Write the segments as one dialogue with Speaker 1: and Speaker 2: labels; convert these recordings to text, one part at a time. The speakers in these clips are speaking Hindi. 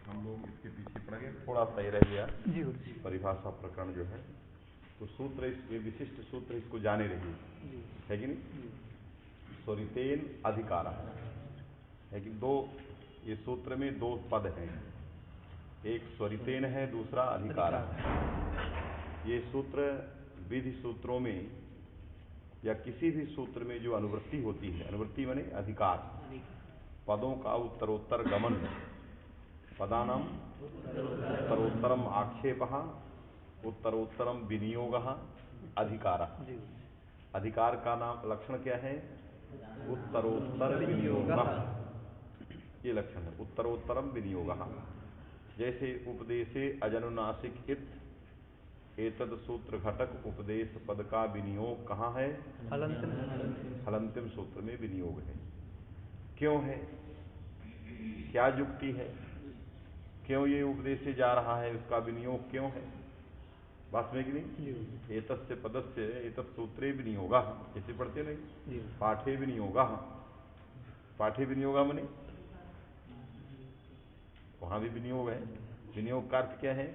Speaker 1: हम लोग इसके पीछे पड़ गए, थोड़ा सही रह गया
Speaker 2: जी
Speaker 1: परिभाषा प्रकरण जो है। तो सूत्र ये विशिष्ट सूत्र इसको जाने रहिए, है कि नहीं। स्वरितेन अधिकार है कि दो, ये सूत्र में दो पद हैं, एक स्वरितेन है, दूसरा अधिकार है। ये सूत्र विधि सूत्रों में या किसी भी सूत्र में जो अनुवृत्ति होती है, अनुवृत्ति माने अधिकार, पदों का उत्तरोत्तर गमन, पदानाम उत्तरोत्तरम आक्षेपः, उत्तरोत्तरम विनियोगः, अधिकारः। अधिकार का नाम लक्षण क्या है? उत्तरोत्तर विनियोगः, ये लक्षण है, उत्तरोत्तरम विनियोगः। जैसे उपदेशे अजनुनासिक हित, एतद सूत्र घटक उपदेश पद का विनियोग कहाँ है? हलंतिम सूत्र में विनियोग है। क्यों है? क्या युक्ति है? क्यों ये उपदेश से जा रहा है, उसका विनियोग क्यों है? बात में कि नहीं। एतस्य पदस्य एतत् सूत्रे विनियोगा, ऐसे पढ़ते नहीं, पाठे विनियोगा, पाठे विनियोगा मने वहां भी विनियोग है। विनियोग का अर्थ क्या है?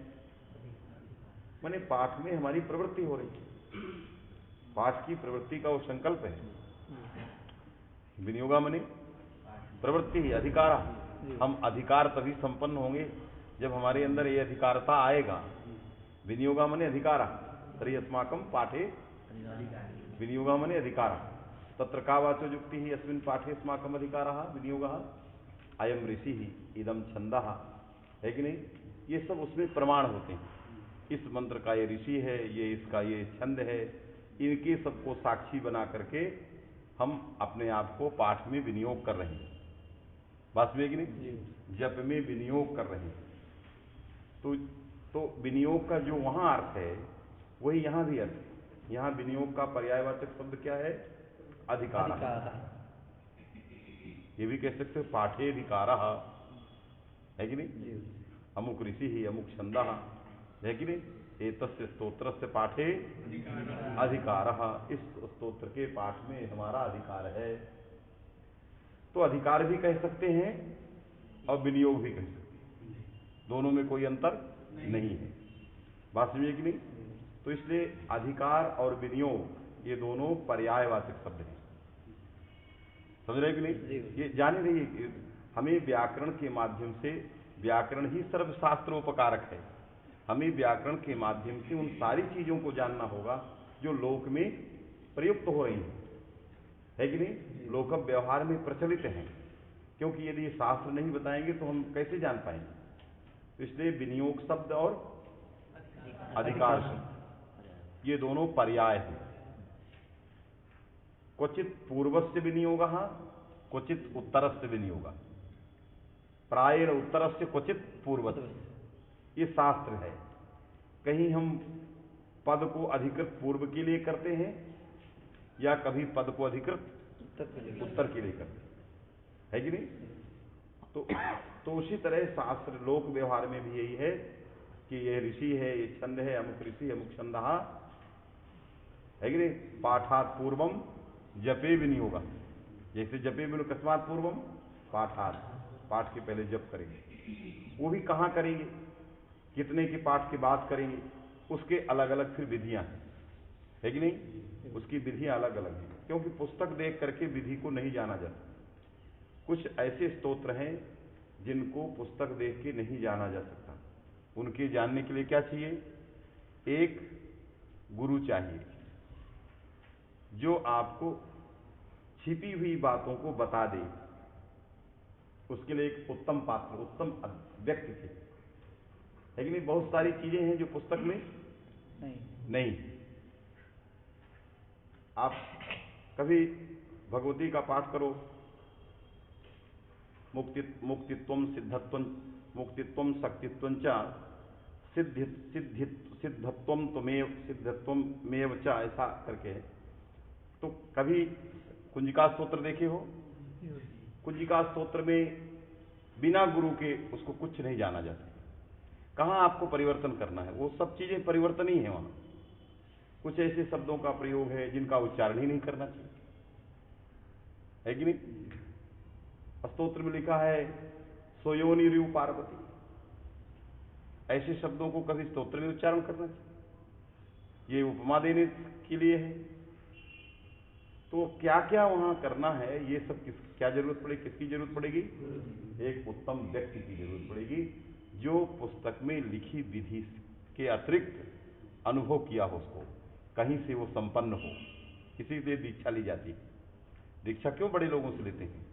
Speaker 1: माने पाठ में हमारी प्रवृत्ति हो रही है, पाठ की प्रवृत्ति का वो संकल्प है। विनियोगा मने प्रवृत्ति ही, अधिकार। हम अधिकार तभी संपन्न होंगे जब हमारे अंदर ये अधिकारता आएगा। विनियोगा मने अधिकार, तर्हि अस्माकं पाठे विनियोगा मने अधिकार। तत्र का वाचो युक्ति ही अस्मिन् पाठे अस्माकम् अधिकारः विनियोगः, अयम ऋषि ही इदम छंदः, है कि नहीं। ये सब उसमें प्रमाण होते हैं। इस मंत्र का ये ऋषि है, ये इसका ये छंद है, इनके सबको साक्षी बना करके हम अपने आप को पाठ में विनियोग कर रहे हैं। बात में कि नहीं, जप में विनियोग कर रहे हैं। तो विनियोग का जो वहां अर्थ है वही यहां भी अर्थ है। यहां विनियोग का पर्यायवाचक शब्द क्या है? अधिकार। ये भी कह सकते हो पाठे अधिकार, है कि नहीं। अमुक ऋषि ही अमुक छंदः, है कि नहीं। एतस्य स्तोत्रस्य पाठे अधिकारः, इस स्तोत्र के पाठ में हमारा अधिकार है। तो अधिकार भी कह सकते हैं और विनियोग भी कह सकते हैं, दोनों में कोई अंतर नहीं है। बात समझिए कि नहीं। तो इसलिए अधिकार और विनियोग ये दोनों पर्यायवाचक शब्द हैं, समझ रहे कि नहीं। ये जाने रहिए, हमें व्याकरण के माध्यम से, व्याकरण ही सर्वशास्त्रोपकारक है, हमें व्याकरण के माध्यम से उन सारी चीजों को जानना होगा जो लोक में प्रयुक्त हो रही हैं, है कि नहीं, लोक व्यवहार में प्रचलित हैं। क्योंकि यदि शास्त्र नहीं बताएंगे तो हम कैसे जान पाएंगे। तो इसलिए विनियोग शब्द और अधिकार शब्द ये दोनों पर्याय हैं। क्वचित पूर्वस्य विनियोगः, क्वचित उत्तरस्य विनियोगः, प्रायेण उत्तरस्य क्वचित पूर्वस्य, ये शास्त्र है। कहीं हम पद को अधिकृत पूर्व के लिए करते हैं या कभी पद को अधिकृत उत्तर के लिए करते हैं, है कि नहीं। तो उसी तरह शास्त्र लोक व्यवहार में भी यही है कि यह ऋषि है, ये छंद है, अमुक ऋषि अमुक छंदः, है कि नहीं। पाठात् पूर्वम जपे विनियोगः, जैसे जपे विनियोग कस्मात् पूर्वम पाठात्, पाठ के पहले जप करेंगे। वो भी कहाँ करेंगे, कितने के पाठ के बाद करेंगे, उसके अलग अलग फिर विधियां हैं, है कि नहीं। उसकी विधियां अलग अलग हैं, क्योंकि पुस्तक देख करके विधि को नहीं जाना जाता। कुछ ऐसे स्तोत्र हैं जिनको पुस्तक देख के नहीं जाना जा सकता। उनके जानने के लिए क्या चाहिए? एक गुरु चाहिए जो आपको छिपी हुई बातों को बता दे। उसके लिए एक उत्तम पात्र, उत्तम व्यक्ति थे, है कि नहीं। बहुत सारी चीजें हैं जो पुस्तक में नहीं। आप कभी भगवती का पाठ करो, मुक्तित्वम सिद्धत्वम, मुक्तित्वम शक्तित्वम च सिद्धत्वम सिद्धत्वमेव च, ऐसा करके है। तो कभी कुंजिका स्तोत्र देखे हो? कुंजिका स्तोत्र में बिना गुरु के उसको कुछ नहीं जाना जाता। कहाँ आपको परिवर्तन करना है, वो सब चीजें परिवर्तन ही है। वहां कुछ ऐसे शब्दों का प्रयोग है जिनका उच्चारण ही नहीं करना चाहिए, है कि नहीं। स्तोत्र में लिखा है सोयोनि रू पार्वती, ऐसे शब्दों को कभी स्तोत्र में उच्चारण करना चाहिए, ये उपमा देने के लिए है। तो क्या क्या वहां करना है, ये सब क्या जरूरत पड़ेगी, किसकी जरूरत पड़ेगी? एक उत्तम व्यक्ति की जरूरत पड़ेगी, जो पुस्तक में लिखी विधि के अतिरिक्त अनुभव किया हो, उसको कहीं से वो संपन्न हो। इसी से दीक्षा ली जाती है। दीक्षा क्यों बड़े लोगों से लेते हैं?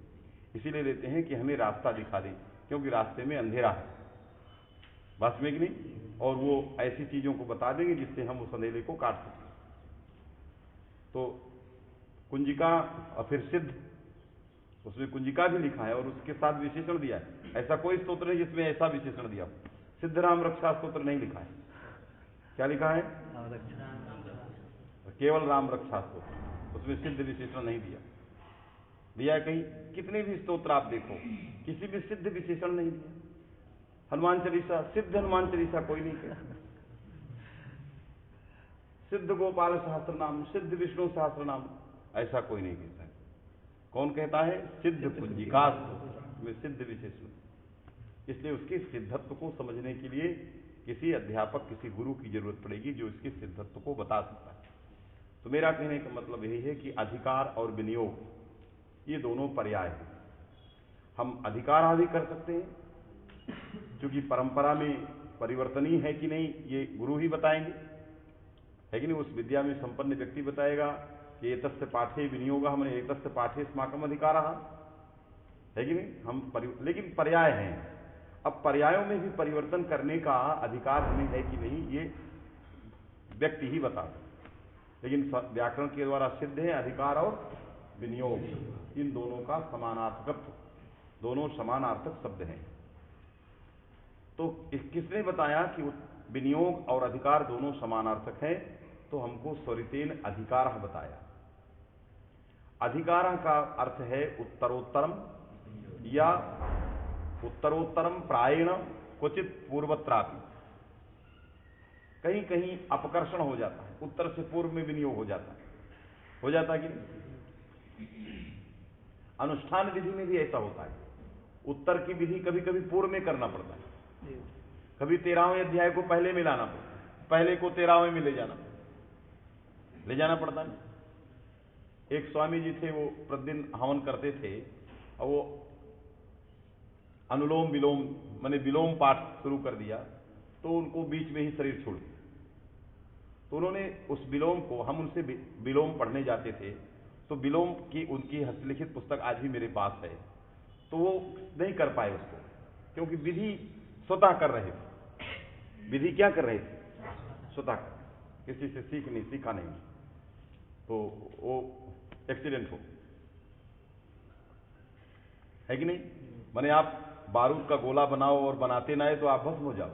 Speaker 1: इसीलिए लेते हैं कि हमें रास्ता दिखा दे, क्योंकि रास्ते में अंधेरा है, बात में कि नहीं, और वो ऐसी चीजों को बता देंगे जिससे हम उस अंधेरे को काट सकें। तो कुंजिका और फिर सिद्ध, उसमें कुंजिका भी लिखा है और उसके साथ विशेषण दिया है। ऐसा कोई स्तोत्र नहीं जिसमें ऐसा विशेषण दिया हो। सिद्ध राम रक्षा स्तोत्र नहीं लिखा है। क्या लिखा है? केवल राम रक्षा स्तोत्र, उसमें सिद्ध विशेषण नहीं दिया। दिया है कहीं? कितने भी स्तोत्र आप देखो, किसी भी सिद्ध विशेषण नहीं दिया। हनुमान चालीसा, सिद्ध हनुमान चालीसा कोई नहीं कहता। सिद्ध गोपाल सहस्त्र नाम, सिद्ध विष्णु सहस्त्र नाम, ऐसा कोई नहीं कहता है। कौन कहता है? सिद्ध कुंजिका स्तोत्र में सिद्ध विशेषण। इसलिए उसके सिद्धत्व को समझने के लिए किसी अध्यापक, किसी गुरु की जरूरत पड़ेगी, जो इसके सिद्धत्व को बता सकता है। तो मेरा कहने का मतलब यही है कि अधिकार और विनियोग, ये दोनों पर्याय हैं। हम अधिकार आदि कर सकते हैं, क्योंकि परंपरा में परिवर्तनीय है कि नहीं, ये गुरु ही बताएंगे, है कि नहीं। उस विद्या में संपन्न व्यक्ति बताएगा कि एतस्य पाठे विनियोग, हमने एतस्य पाठे अस्माकम अधिकारः, है कि नहीं। लेकिन पर्याय हैं। अब पर्यायों में भी परिवर्तन करने का अधिकार हमें है कि नहीं, ये व्यक्ति ही बता सकते। लेकिन व्याकरण के द्वारा सिद्ध है अधिकार और विनियोग, इन दोनों का समानार्थकत्व, दोनों समानार्थक शब्द हैं। तो किसने बताया कि विनियोग और अधिकार दोनों समानार्थक हैं? तो हमको स्वरितेन अधिकार बताया। अधिकार का अर्थ है उत्तरोत्तरम, या उत्तरोत्तरम प्रायेण क्वचित पूर्वत्रापि। कहीं कहीं अपकर्षण हो जाता है, उत्तर से पूर्व में विनियोग हो जाता है कि नहीं। अनुष्ठान विधि में भी ऐसा होता है, उत्तर की विधि कभी कभी पूर्व में करना पड़ता है, कभी 13वें अध्याय को पहले में लाना पड़ता है, पहले को 13वें में ले जाना पड़ता है। एक स्वामी जी थे, वो प्रतिदिन हवन करते थे, और वो अनुलोम विलोम माने विलोम पाठ शुरू कर दिया, तो उनको बीच में ही शरीर छोड़ दिया। तो उन्होंने उस विलोम को, हम उनसे विलोम पढ़ने जाते थे, तो विलोम की उनकी हस्तलिखित पुस्तक आज भी मेरे पास है, तो वो नहीं कर पाए उसको, क्योंकि विधि स्वतः कर रहे थे। विधि क्या कर रहे थे? स्वतः कर, किसी से सीखा नहीं, तो वो एक्सीडेंट हो, है कि नहीं। माने आप बारूद का गोला बनाओ और बनाते ना आए तो आप भस्म हो जाओ।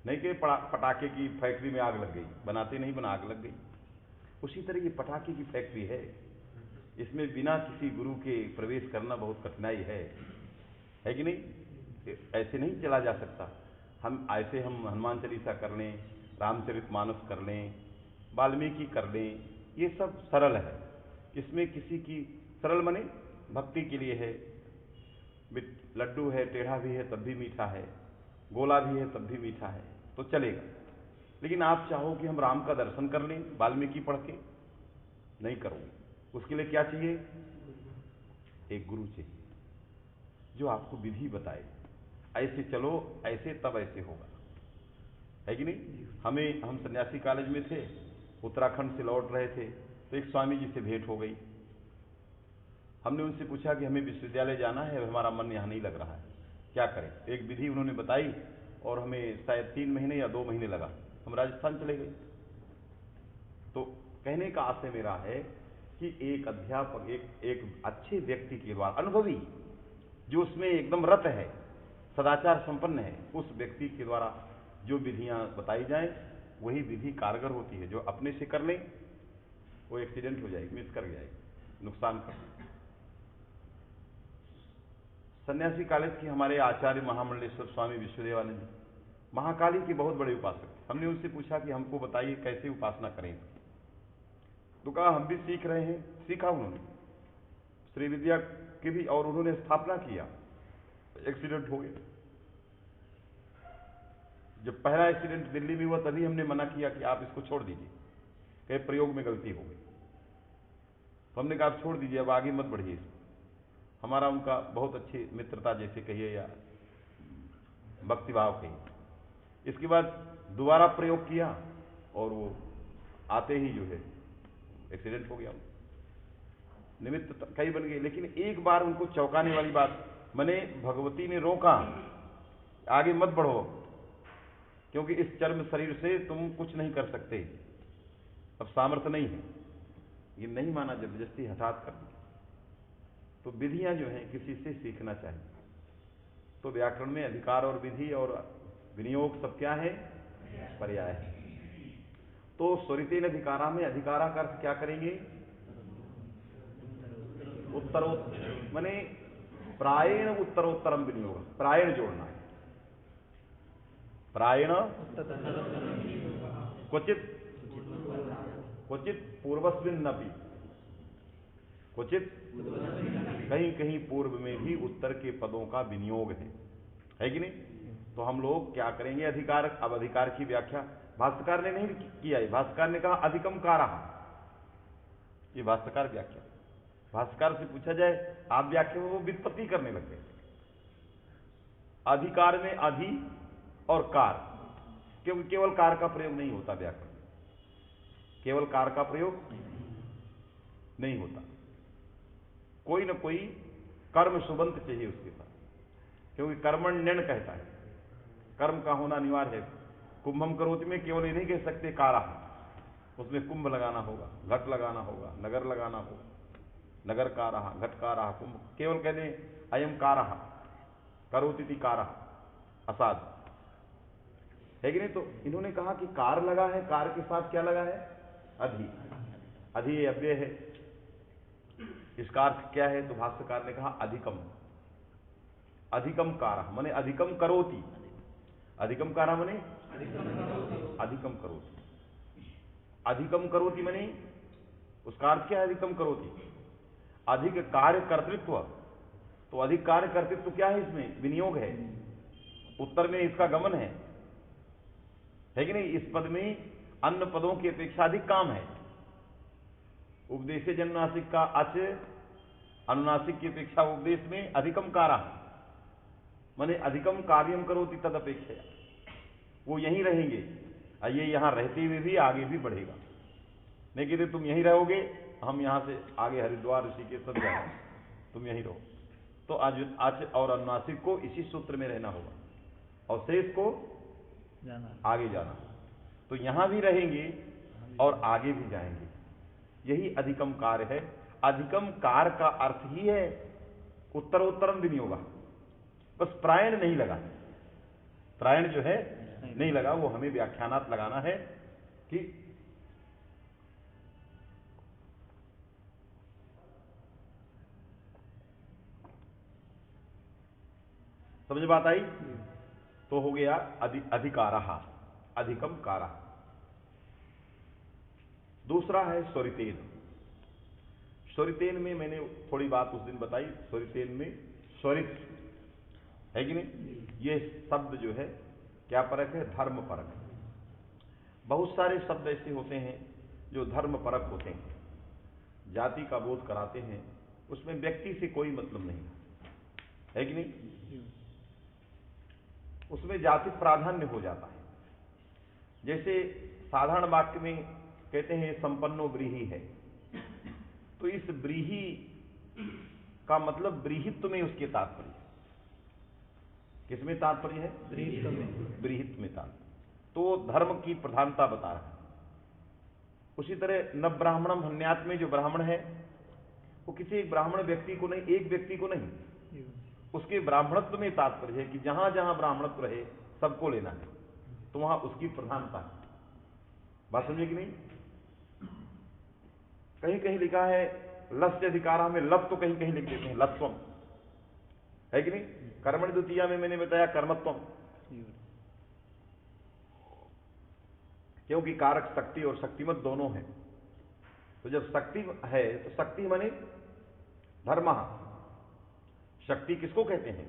Speaker 1: नहीं कि पटाखे की फैक्ट्री में आग लग गई, बनाते नहीं बना आग लग गई। उसी तरह ये पटाखे की फैक्ट्री है, इसमें बिना किसी गुरु के प्रवेश करना बहुत कठिनाई है कि नहीं। ऐसे नहीं चला जा सकता। हम हनुमान चालीसा कर लें, रामचरितमानस कर लें, वाल्मीकि कर लें, ये सब सरल है। इसमें किसी की सरल माने भक्ति के लिए है। लड्डू है, टेढ़ा भी है तब भी मीठा है, गोला भी है तब भी मीठा है, तो चलेगा। लेकिन आप चाहो कि हम राम का दर्शन कर लें वाल्मीकि पढ़ के, नहीं करोगे। उसके लिए क्या चाहिए? एक गुरु चाहिए, जो आपको विधि बताए, ऐसे चलो, ऐसे तब ऐसे होगा, है कि नहीं। हम सन्यासी कॉलेज में थे, उत्तराखंड से लौट रहे थे, तो एक स्वामी जी से भेंट हो गई। हमने उनसे पूछा कि हमें विश्वविद्यालय जाना है, हमारा मन यहाँ नहीं लग रहा है, क्या करें। एक विधि उन्होंने बताई, और हमें शायद 3 महीने या 2 महीने लगा, हम राजस्थान चले गए। तो कहने का आशय मेरा है कि एक अध्यापक, एक अच्छे व्यक्ति के द्वारा, अनुभवी, जो उसमें एकदम रत है, सदाचार संपन्न है, उस व्यक्ति के द्वारा जो विधियां बताई जाएं, वही विधि कारगर होती है। जो अपने से कर लें, वो एक्सीडेंट हो जाएगी, मिस कर जाएगी, नुकसान कर। सन्यासी कॉलेज के हमारे आचार्य महामंडलेश्वर स्वामी विश्वदेवानंद जी महाकाली के बहुत बड़े उपासक। हमने उनसे पूछा कि हमको बताइए कैसे उपासना करें। तो कहा हम भी सीख रहे हैं। सीखा उन्होंने श्री विद्या की भी, और उन्होंने स्थापना किया, एक्सीडेंट हो गया। जब पहला एक्सीडेंट दिल्ली में हुआ तभी हमने मना किया कि आप इसको छोड़ दीजिए, कहीं प्रयोग में गलती हो गई। तो हमने कहा आप छोड़ दीजिए, अब आगे मत बढ़िए इसको। हमारा उनका बहुत अच्छी मित्रता जैसे कहिए या भक्तिभाव कहिए। इसके बाद दोबारा प्रयोग किया और वो आते ही जो है एक्सीडेंट हो गया। निमित्त कई बन गए, लेकिन एक बार उनको चौंकाने वाली बात, मैंने भगवती ने रोका आगे मत बढ़ो, क्योंकि इस चर्म शरीर से तुम कुछ नहीं कर सकते, अब सामर्थ्य नहीं है। ये नहीं माना, जबरदस्ती हठात कर दी। तो विधियां जो हैं किसी से सीखना चाहिए। तो व्याकरण में अधिकार और विधि और विनियोग सब क्या है? पर्याय है। तो स्वरितेन अधिकारा में अधिकारा का अर्थ क्या करेंगे? उत्तरोत्तर, माने प्रायेण उत्तरोत्तरम विनियोग, प्रायण जोड़ना है। प्रायण क्वचित क्वचित पूर्वस्मिन्नपि, क्वचित कहीं कहीं पूर्व में भी उत्तर के पदों का विनियोग है कि नहीं? तो हम लोग क्या करेंगे? अधिकार। अब अधिकार की व्याख्या भाष्यकार ने नहीं किया है। भाष्यकार ने कहा अधिकम कारः, ये भाष्यकार व्याख्या। भाष्यकार से पूछा जाए आप व्याख्या में, वो व्युत्पत्ति करने लग गए। अधिकार में अधि और कार, क्योंकि केवल कार का प्रयोग नहीं होता व्याकरण, केवल कार का प्रयोग नहीं होता, कोई ना कोई कर्म सुबंत चाहिए उसके साथ, क्योंकि कर्मण्यन कहता है, कर्म का होना अनिवार्य है। कुंभम करोति में केवल ये नहीं कह सकते कारा, उसमें कुंभ लगाना होगा, घट लगाना होगा, नगर लगाना होगा, नगर कारः, घट कारः, कुंभ। केवल कह दें अयम कारः, करोति कारः, असाध है कि नहीं? तो इन्होंने कहा कि कार लगा है, कार के साथ क्या लगा है? अधि। अधि अव्यय है, इसका अर्थ क्या है? तो भाष्यकार ने कहा अधिकम, अधिकम कारः माने अधिकम करोति, अधिकम कारः माने अधिकम करोति, अधिकम करोति माने उसका अर्थ क्या है? अधिकम करोति, अधिक कार्य कर्तृत्व। तो अधिक कार्य कर्तृत्व क्या है? इसमें विनियोग है, उत्तर में इसका गमन है कि नहीं? इस पद में अन्य पदों की अपेक्षा अधिक काम है। उपदेश जन्मनासिक का अच अनुनासिक की अपेक्षा उपदेश में अधिकम कारा माने अधिकम कार्यम करोति तद अपेक्षा, वो यहीं रहेंगे, ये यहां रहते हुए भी आगे भी बढ़ेगा। नहीं कहते तुम यहीं रहोगे, हम यहां से आगे हरिद्वार ऋषिकेश सब जाएंगे, तुम यहीं रहो। तो आज और अनुनासिक को इसी सूत्र में रहना होगा और शेष को आगे जाना। तो यहां भी रहेंगे और आगे भी जाएंगे, यही अधिकम कार्य है। अधिकम कार्य का अर्थ ही है उत्तरोत्तरम विनियोगा, बस प्रायण नहीं लगा, प्रायण जो है नहीं लगा, वो हमें व्याख्यानात लगाना है कि समझ बात आई? तो हो गया अधिकारः, अधिकम कारः। दूसरा है स्वरितेन। स्वरितेन में मैंने थोड़ी बात उस दिन बताई। स्वरितेन में स्वरित है कि नहीं? ये शब्द जो है क्या परक है? धर्म परक है। बहुत सारे शब्द ऐसे होते हैं जो धर्म परक होते हैं, जाति का बोध कराते हैं, उसमें व्यक्ति से कोई मतलब नहीं है कि नहीं? उसमें जाति प्राधान्य हो जाता है। जैसे साधारण वाक्य में कहते हैं संपन्नो व्रीहि है, तो इस व्रीहि का मतलब व्रीहित्व में उसके तात्पर्य है। किसमें तात्पर्य है? व्रीहित्व में तात्पर्य। तो धर्म की प्रधानता बता रहा है। उसी तरह न ब्राह्मणम हन्यात में जो ब्राह्मण है वो किसी एक ब्राह्मण व्यक्ति को नहीं, एक व्यक्ति को नहीं, उसके ब्राह्मणत्व में तात्पर्य है कि जहां जहां ब्राह्मणत्व रहे सबको लेना है, तो वहां उसकी प्रधानता है। बात समझे कि नहीं? कहीं कहीं लिखा है लस्य अधिकारा में, लब तो कहीं कहीं लिख देते हैं लत्वम, है कि नहीं? कर्मणि द्वितीया में मैंने बताया कर्मत्वम, क्योंकि कारक शक्ति और शक्तिमत दोनों हैं। तो जब शक्ति है तो शक्ति माने धर्म। शक्ति किसको कहते हैं?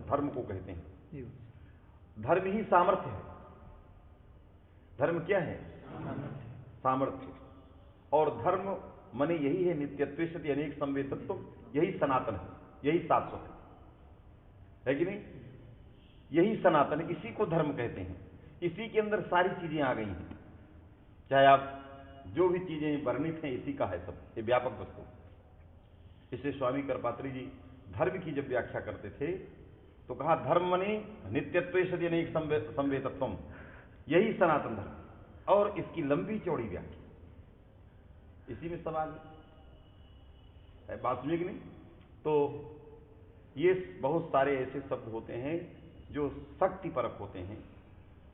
Speaker 1: धर्म को कहते हैं। धर्म ही सामर्थ्य है। धर्म क्या है? सामर्थ्य। और धर्म माने यही है नित्यत्व सति अनेक संवेदत्व, यही सनातन है, यही शाश्वत है कि नहीं? यही सनातन है, इसी को धर्म कहते हैं। इसी के अंदर सारी चीजें आ गई हैं, चाहे आप जो भी चीजें वर्णित हैं इसी का है सब, ये व्यापक वस्तु। इससे स्वामी करपात्री जी धर्म की जब व्याख्या करते थे तो कहा धर्म मने नित्यत्व सति अनेक संवेदत्वम, यही सनातन धर्म। और इसकी लंबी चौड़ी व्याख्या इसी में सब आ गई, बात समझे कि नहीं? तो ये बहुत सारे ऐसे शब्द होते हैं जो शक्ति परक होते हैं,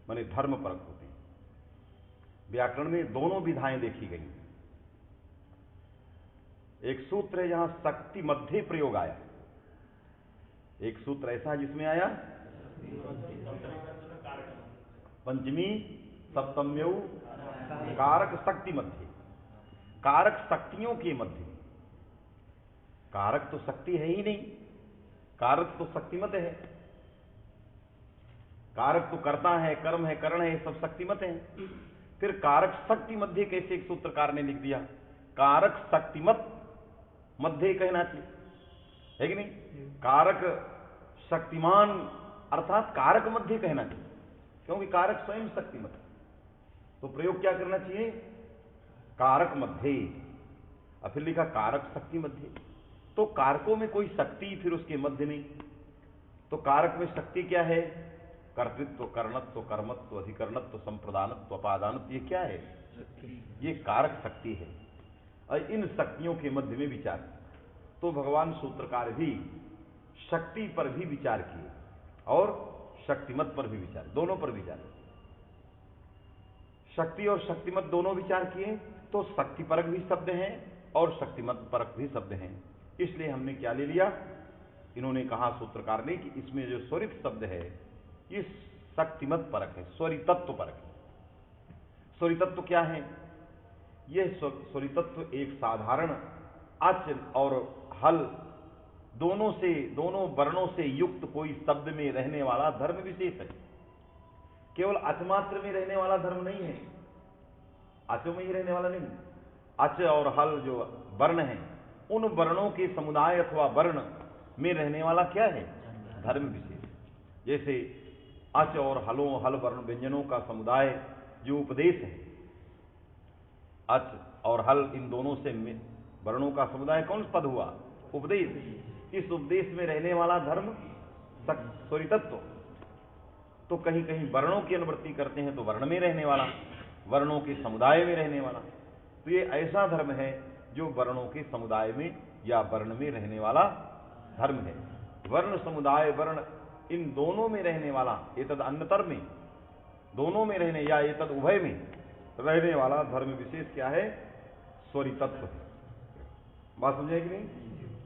Speaker 1: माने धर्म परक होते हैं। व्याकरण में दोनों विधाएं देखी गई। एक सूत्र है जहां शक्ति मध्य प्रयोग आया, एक सूत्र ऐसा जिसमें आया पंचमी सप्तम्यौ कारक शक्ति मध्य, कारक शक्तियों के मध्य। कारक तो शक्ति है ही नहीं, कारक तो शक्तिमत है। कारक तो करता है, कर्म है, करण है, सब शक्तिमत है। फिर कारक शक्ति मध्य कैसे एक सूत्रकार ने लिख दिया? कारक शक्तिमत मध्य कहना चाहिए, है कि नहीं? कारक शक्तिमान अर्थात कारक मध्य कहना चाहिए, क्योंकि कारक स्वयं शक्तिमत है। तो प्रयोग क्या करना चाहिए? कारक मध्य। और फिर लिखा कारक शक्ति मध्य। तो कारकों में कोई शक्ति फिर उसके मध्य में, तो कारक में शक्ति क्या है? कर्तृत्व, कर्णत्व, कर्मत्व, अधिकरणत्व, संप्रदानत्व, अपादानत्व, ये क्या है? ये कारक शक्ति है। और इन शक्तियों के मध्य में विचार, तो भगवान सूत्रकार भी शक्ति पर भी विचार किए और शक्तिमत पर भी विचार, दोनों पर विचार। शक्ति और शक्तिमत दोनों विचार किए, तो शक्ति परक भी शब्द हैं और शक्तिमत परक भी शब्द हैं। इसलिए हमने क्या ले लिया? इन्होंने कहा सूत्रकार ने कि इसमें जो स्वरित शब्द है ये शक्तिमत परक है, स्वरितत्व परक है। स्वरितत्व क्या है? यह स्वरितत्व एक साधारण अच और हल दोनों वर्णों से युक्त कोई शब्द में रहने वाला धर्म विशेष है। केवल अचमात्र में रहने वाला धर्म नहीं है, अचों में ही रहने वाला नहीं। अच और हल जो वर्ण है, उन वर्णों के समुदाय अथवा वर्ण में रहने वाला क्या है? धर्म विशेष। जैसे अच और हलों, हल वर्ण व्यंजनों का समुदाय जो उपदेश है, अच और हल इन दोनों से वर्णों का समुदाय कौन पद हुआ? उपदेश। इस उपदेश में रहने वाला धर्म स्वरितत्व। तो कहीं कहीं वर्णों की अनुवृत्ति करते हैं तो वर्ण में रहने वाला, वर्णों के समुदाय में रहने वाला। तो ये ऐसा धर्म है जो वर्णों के समुदाय में या वर्ण में रहने वाला धर्म है। वर्ण समुदाय वर्ण इन दोनों में रहने वाला, एतद अन्यतर में दोनों में रहने या एतद उभय में रहने वाला धर्म विशेष क्या है? स्वरितत्व है। बात समझे कि नहीं?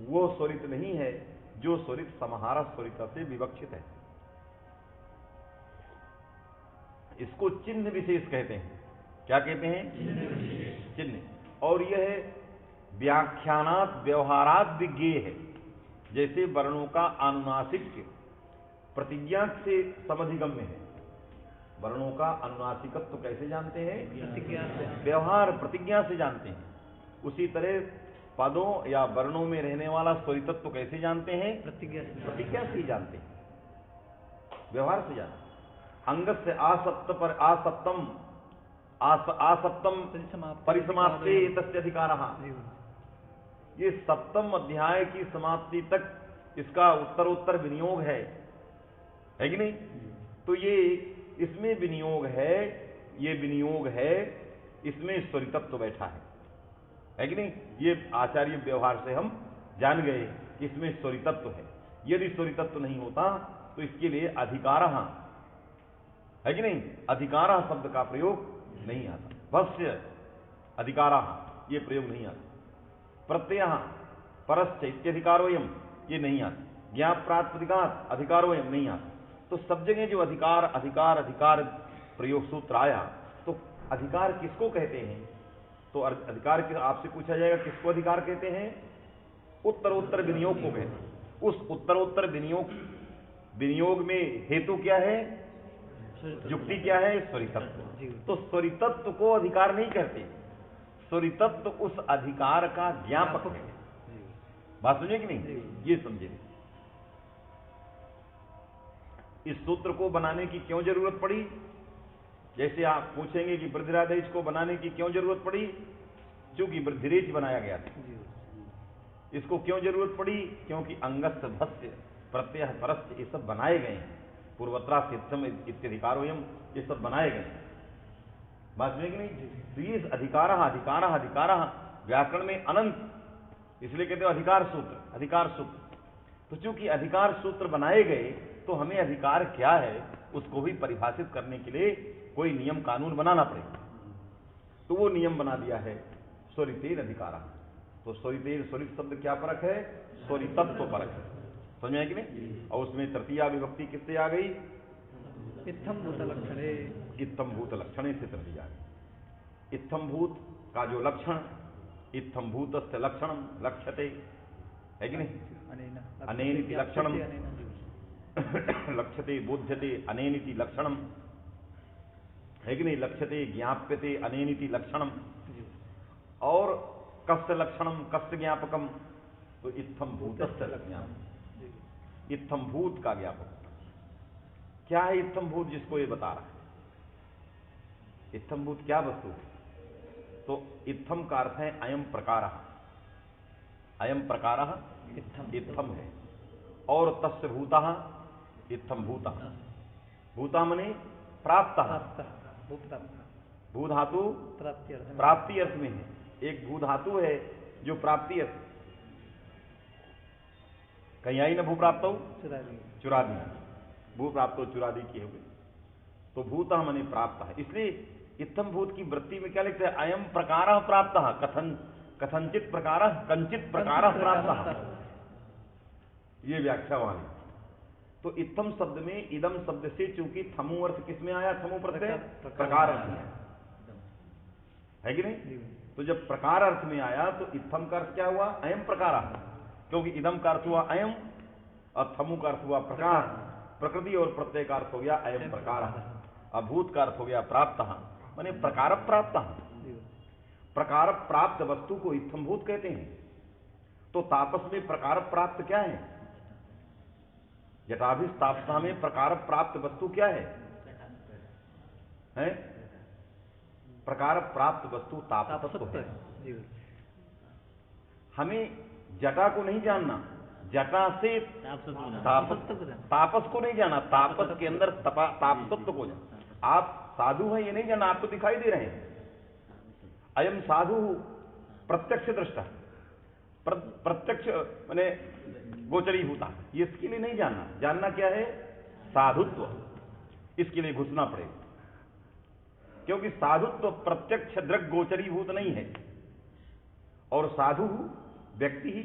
Speaker 1: वो स्वरित नहीं है जो स्वरित समाहार स्वरित से विवक्षित है। इसको चिन्ह विशेष कहते हैं। क्या कहते हैं? चिन्ह। और यह व्याख्यानात् व्यवहारात् विज्ञेय है। जैसे वर्णों का अनुनासिक प्रतिज्ञा से समधिगम्य है। वर्णों का अनुनासिकत्व कैसे जानते हैं? व्यवहार प्रतिज्ञा से जानते हैं। उसी तरह पदों या वर्णों में रहने वाला स्वरितत्व कैसे जानते हैं? प्रतिज्ञा से ही जानते हैं, व्यवहार से जानते हैं। अंग से आसप्तम परिसमाप्ते तस्य अधिकारः। ये सप्तम अध्याय की समाप्ति तक इसका उत्तरोत्तर विनियोग है कि नहीं? तो ये इसमें विनियोग है, ये विनियोग है, इसमें स्वरितत्व बैठा है कि नहीं? ये आचार्य व्यवहार से हम जान गए कि इसमें स्वरितत्व है। यदि स्वरितत्व नहीं होता तो इसके लिए अधिकारः है कि नहीं? अधिकारः शब्द का प्रयोग नहीं आता। भस्य अधिकारः ये प्रयोग नहीं आता। प्रत्ययः परश्च इत्यधिकारोऽयम् ये नहीं आता। ज्ञाप्रातिपदिकात् अधिकारोऽयम् नहीं आता। तो सब जगह जो अधिकार अधिकार अधिकार प्रयोग सूत्र आया, तो अधिकार किसको कहते हैं? तो अधिकार आपसे पूछा जाएगा किसको अधिकार कहते हैं? उत्तरोत्तर विनियोग को कहते हैं। उस उत्तरोत्तर विनियोग में हेतु क्या है? युक्ति क्या है? स्वरितत्व। तो स्वरितत्व को अधिकार नहीं कहते, स्वरितत्व उस अधिकार का ज्ञापक है। बात समझे कि नहीं? ये समझे। इस सूत्र को बनाने की क्यों जरूरत पड़ी? जैसे आप पूछेंगे कि वृद्धिरादेश को बनाने की क्यों जरूरत पड़ी? क्योंकि वृद्धिरेच बनाया गया था। इसको क्यों जरूरत पड़ी? क्योंकि अंगस्य भस्य प्रत्यय परस्य ये सब बनाए गए हैं, पूर्वत्रा सिद्धम इत्यधिकारोयम ये सब बनाए गए हैं। बात में कि नहीं? तो ये अधिकार अधिकार अधिकार व्याकरण में अनंत, इसलिए कहते हो अधिकार सूत्र, अधिकार सूत्र। तो चूंकि अधिकार सूत्र बनाए गए तो हमें अधिकार क्या है उसको भी परिभाषित करने के लिए कोई नियम कानून बनाना पड़ेगा। तो वो नियम बना दिया है स्वरितेर अधिकार। तो स्वरितेर, स्वरित शब्द क्या परक है? स्वरितत्व परक है। समझ में है कि नहीं? और उसमें तृतीया विभक्ति किससे आ गई?
Speaker 2: इत्थम भूत लक्षणे।
Speaker 1: इत्थम भूत लक्षणे से तृतीया आ गई। इत्थम भूत का जो लक्षण, इत्थम भूतस्य लक्षणम लक्ष्यते, है कि नहीं? अनेनिति लक्षणम लक्ष्यते बोध्यते अनेनिति लक्षणम, है कि नहीं? लक्ष्यते ज्ञाप्यते अनेनिति लक्षणम। और कस्य लक्षणम कस्य ज्ञापकम? तो इत्थम भूतस्य लक्षणम, इत्थम भूत का ज्ञापक। क्या है इत्थम भूत जिसको ये बता रहा है? इत्थम भूत क्या वस्तु है? तो इत्थम का अर्थ है अयम प्रकार, अयम प्रकार इत्थम है। और तस्य भूता इत्थम भूता, भूता मने प्राप्त, भू धातु प्राप्ति अर्थ में है। एक भू धातु है जो प्राप्ति अर्थ, कहीं आई ना भू प्राप्त हो चुरा दी, भू प्राप्त हो चुरा दी किए हुए। तो भूता मने प्राप्त है, इसलिए इत्थम भूत की वृत्ति में क्या लिखते हैं? अयम प्रकार प्राप्त, कथन कथनचित प्रकार कंचित प्रकार प्राप्त, ये व्याख्या वाली। तो इत्थम शब्द में इदम शब्द से चूंकि थमु अर्थ किसमें आया? थमु प्रत्यय प्रकार अर्थ में है कि नहीं? तो जब प्रकार अर्थ में आया तो इत्थम का अर्थ क्या हुआ? अयम प्रकार, क्योंकि इदम का अर्थ हुआ अयम और थमु का अर्थ हुआ प्रकार। प्रकृति और प्रत्यय का अर्थ हो गया अयम प्रकार, अभूत का अर्थ हो गया प्राप्त, माने प्रकार प्राप्त। प्रकार प्राप्त वस्तु को इत्थम्भूत कहते हैं। तो तापस में प्रकार प्राप्त क्या है? जटाभिस्तापसा में प्रकार प्राप्त वस्तु क्या है? प्रकार प्राप्त वस्तु तापसत्व है। हमें जटा को नहीं जानना, जटा से तापस को नहीं जाना, तापस के अंदर तापसत्व को जाना। आप साधु हैं ये नहीं जाना, आपको दिखाई दे रहे हैं। अयम साधु प्रत्यक्ष दृष्टा, प्रत्यक्ष माने गोचरीभूता, ये इसके लिए नहीं जानना। जानना क्या है? साधुत्व, इसके लिए घुसना पड़ेगा। क्योंकि साधुत्व प्रत्यक्ष दृग गोचरीभूत नहीं है, और साधु व्यक्ति ही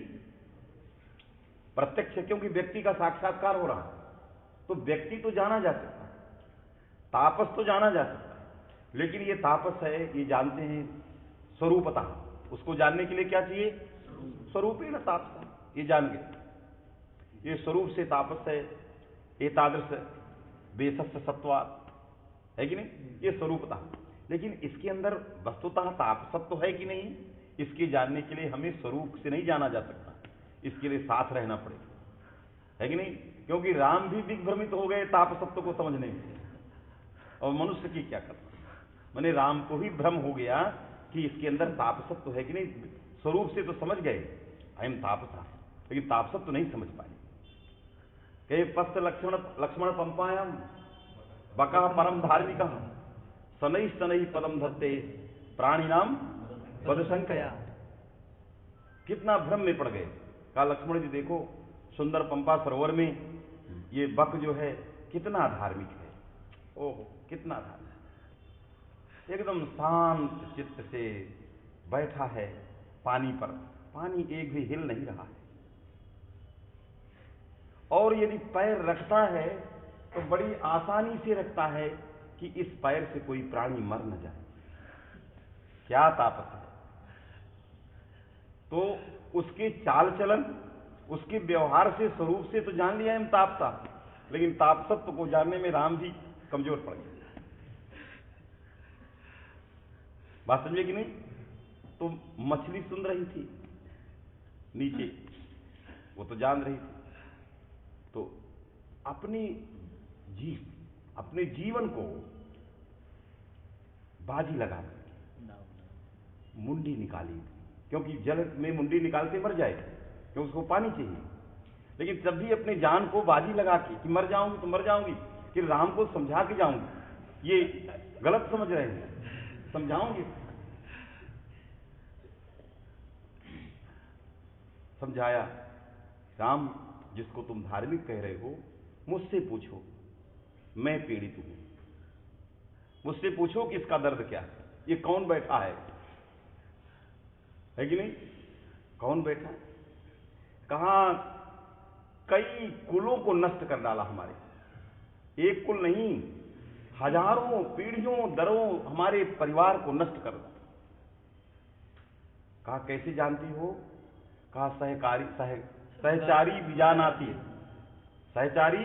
Speaker 1: प्रत्यक्ष, क्योंकि व्यक्ति का साक्षात्कार हो रहा है। तो व्यक्ति तो जाना जा सकता है, तापस तो जाना जा सकता है, लेकिन ये तापस है ये जानते हैं स्वरूपता। उसको जानने के लिए क्या चाहिए? स्वरूप ही ना तापस, ये जान गए ये स्वरूप से तापस है। एतादृश बेसस्य सत्वात्, है कि नहीं? ये स्वरूपता। लेकिन इसके अंदर वस्तुतः तापसत्व है कि नहीं, इसके जानने के लिए हमें स्वरूप से नहीं जाना जा सकता, इसके लिए साथ रहना पड़ेगा, है कि नहीं? क्योंकि राम भी दिग्भ्रमित हो गए तापसत्व को समझने में, और मनुष्य की क्या करता? माने राम को भी भ्रम हो गया कि इसके अंदर तापसत्व है कि नहीं। स्वरूप से तो समझ गए अयम तापसा, लेकिन तापसत्व नहीं समझ पाए। कहे पस्त लक्ष्मण पंपायाम बका परम धार्मिक शनै शनै पदम धत्ते प्राणिनाम पदशंकया। कितना भ्रम में पड़ गए। कहा लक्ष्मण जी देखो सुंदर पंपा सरोवर में ये बक जो है कितना धार्मिक है, ओहो कितना धार्मिक, एकदम शांत चित्त से बैठा है पानी पर, पानी एक भी हिल नहीं रहा है, और यदि पैर रखता है तो बड़ी आसानी से रखता है कि इस पैर से कोई प्राणी मर न जाए। क्या तापस है! तो उसके चाल चलन, उसके व्यवहार से, स्वरूप से तो जान लिया हम तापसा, लेकिन तापसत्व को जानने में राम जी कमजोर पड़ गया। बात समझे कि नहीं? तो मछली सुन रही थी नीचे, वो तो जान रही थी, तो अपने जीवन को बाजी लगा करके मुंडी निकाली, क्योंकि जल में मुंडी निकालते मर जाए, क्योंकि उसको पानी चाहिए। लेकिन तब भी अपने जान को बाजी लगा के कि मर जाऊंगी तो मर जाऊंगी, कि राम को समझा के जाऊंगी। ये गलत समझ रहे हैं, समझाऊंगी, समझाया। राम, जिसको तुम धार्मिक कह रहे हो, मुझसे पूछो, मैं पीड़ित हूं, मुझसे पूछो कि इसका दर्द क्या है, ये कौन बैठा है कि नहीं? कौन बैठा है? कहां कई कुलों को नष्ट कर डाला हमारे, एक कुल नहीं, हजारों पीढ़ियों दरों हमारे परिवार को नष्ट कर डाला। कहा कैसे जानती हो? कहा सहचारी बीजानाती, सहचारी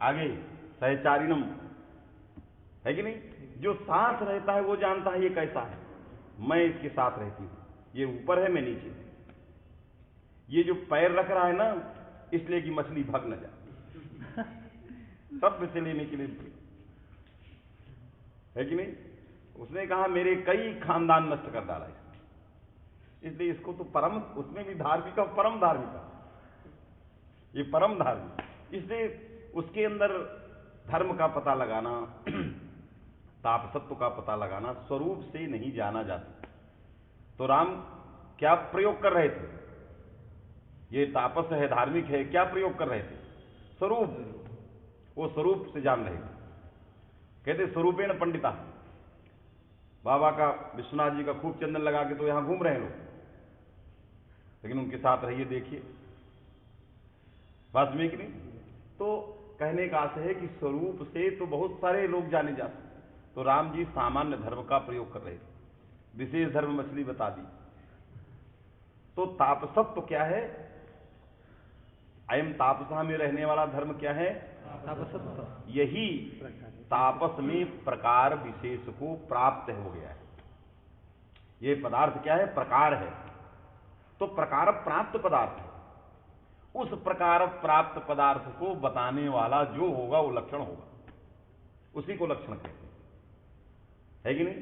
Speaker 1: आगे सहचारिणम, है कि नहीं? जो साथ रहता है वो जानता है ये कैसा है। मैं इसके साथ रहती हूं, ये ऊपर है मैं नीचे, ये जो पैर रख रहा है ना, इसलिए कि मछली भाग न जाए, सब से लेने के लिए, है कि नहीं? उसने कहा मेरे कई खानदान नष्ट कर डाला इसलिए इसको तो परम, उसमें भी धार्मिक और परम धार्मिक, ये परम धार्मिक। इसलिए उसके अंदर धर्म का पता लगाना, तापसत्व का पता लगाना स्वरूप से नहीं जाना जाता। तो राम क्या प्रयोग कर रहे थे? ये तापस है, धार्मिक है, क्या प्रयोग कर रहे थे? स्वरूप, वो स्वरूप से जान रहे थे। कहते स्वरूपेण पंडिता, बाबा का, विश्वनाथ जी का खूब चंदन लगा के तो यहां घूम रहे हैं लोग, लेकिन उनके साथ रहिए, देखिए, बात में कि नहीं? तो कहने का आशय है कि स्वरूप से तो बहुत सारे लोग जाने जाते, तो राम जी सामान्य धर्म का प्रयोग कर रहे थे, विशेष धर्म मछली बता दी। तो तापसत्व तो क्या है? अयम तापसा में रहने वाला धर्म क्या है? तापसत्व। यही तापस में प्रकार विशेष को प्राप्त हो गया है। ये पदार्थ क्या है? प्रकार है। तो प्रकार प्राप्त पदार्थ है, उस प्रकार प्राप्त पदार्थ को बताने वाला जो होगा वो लक्षण होगा, उसी को लक्षण कहते हैं, है कि नहीं?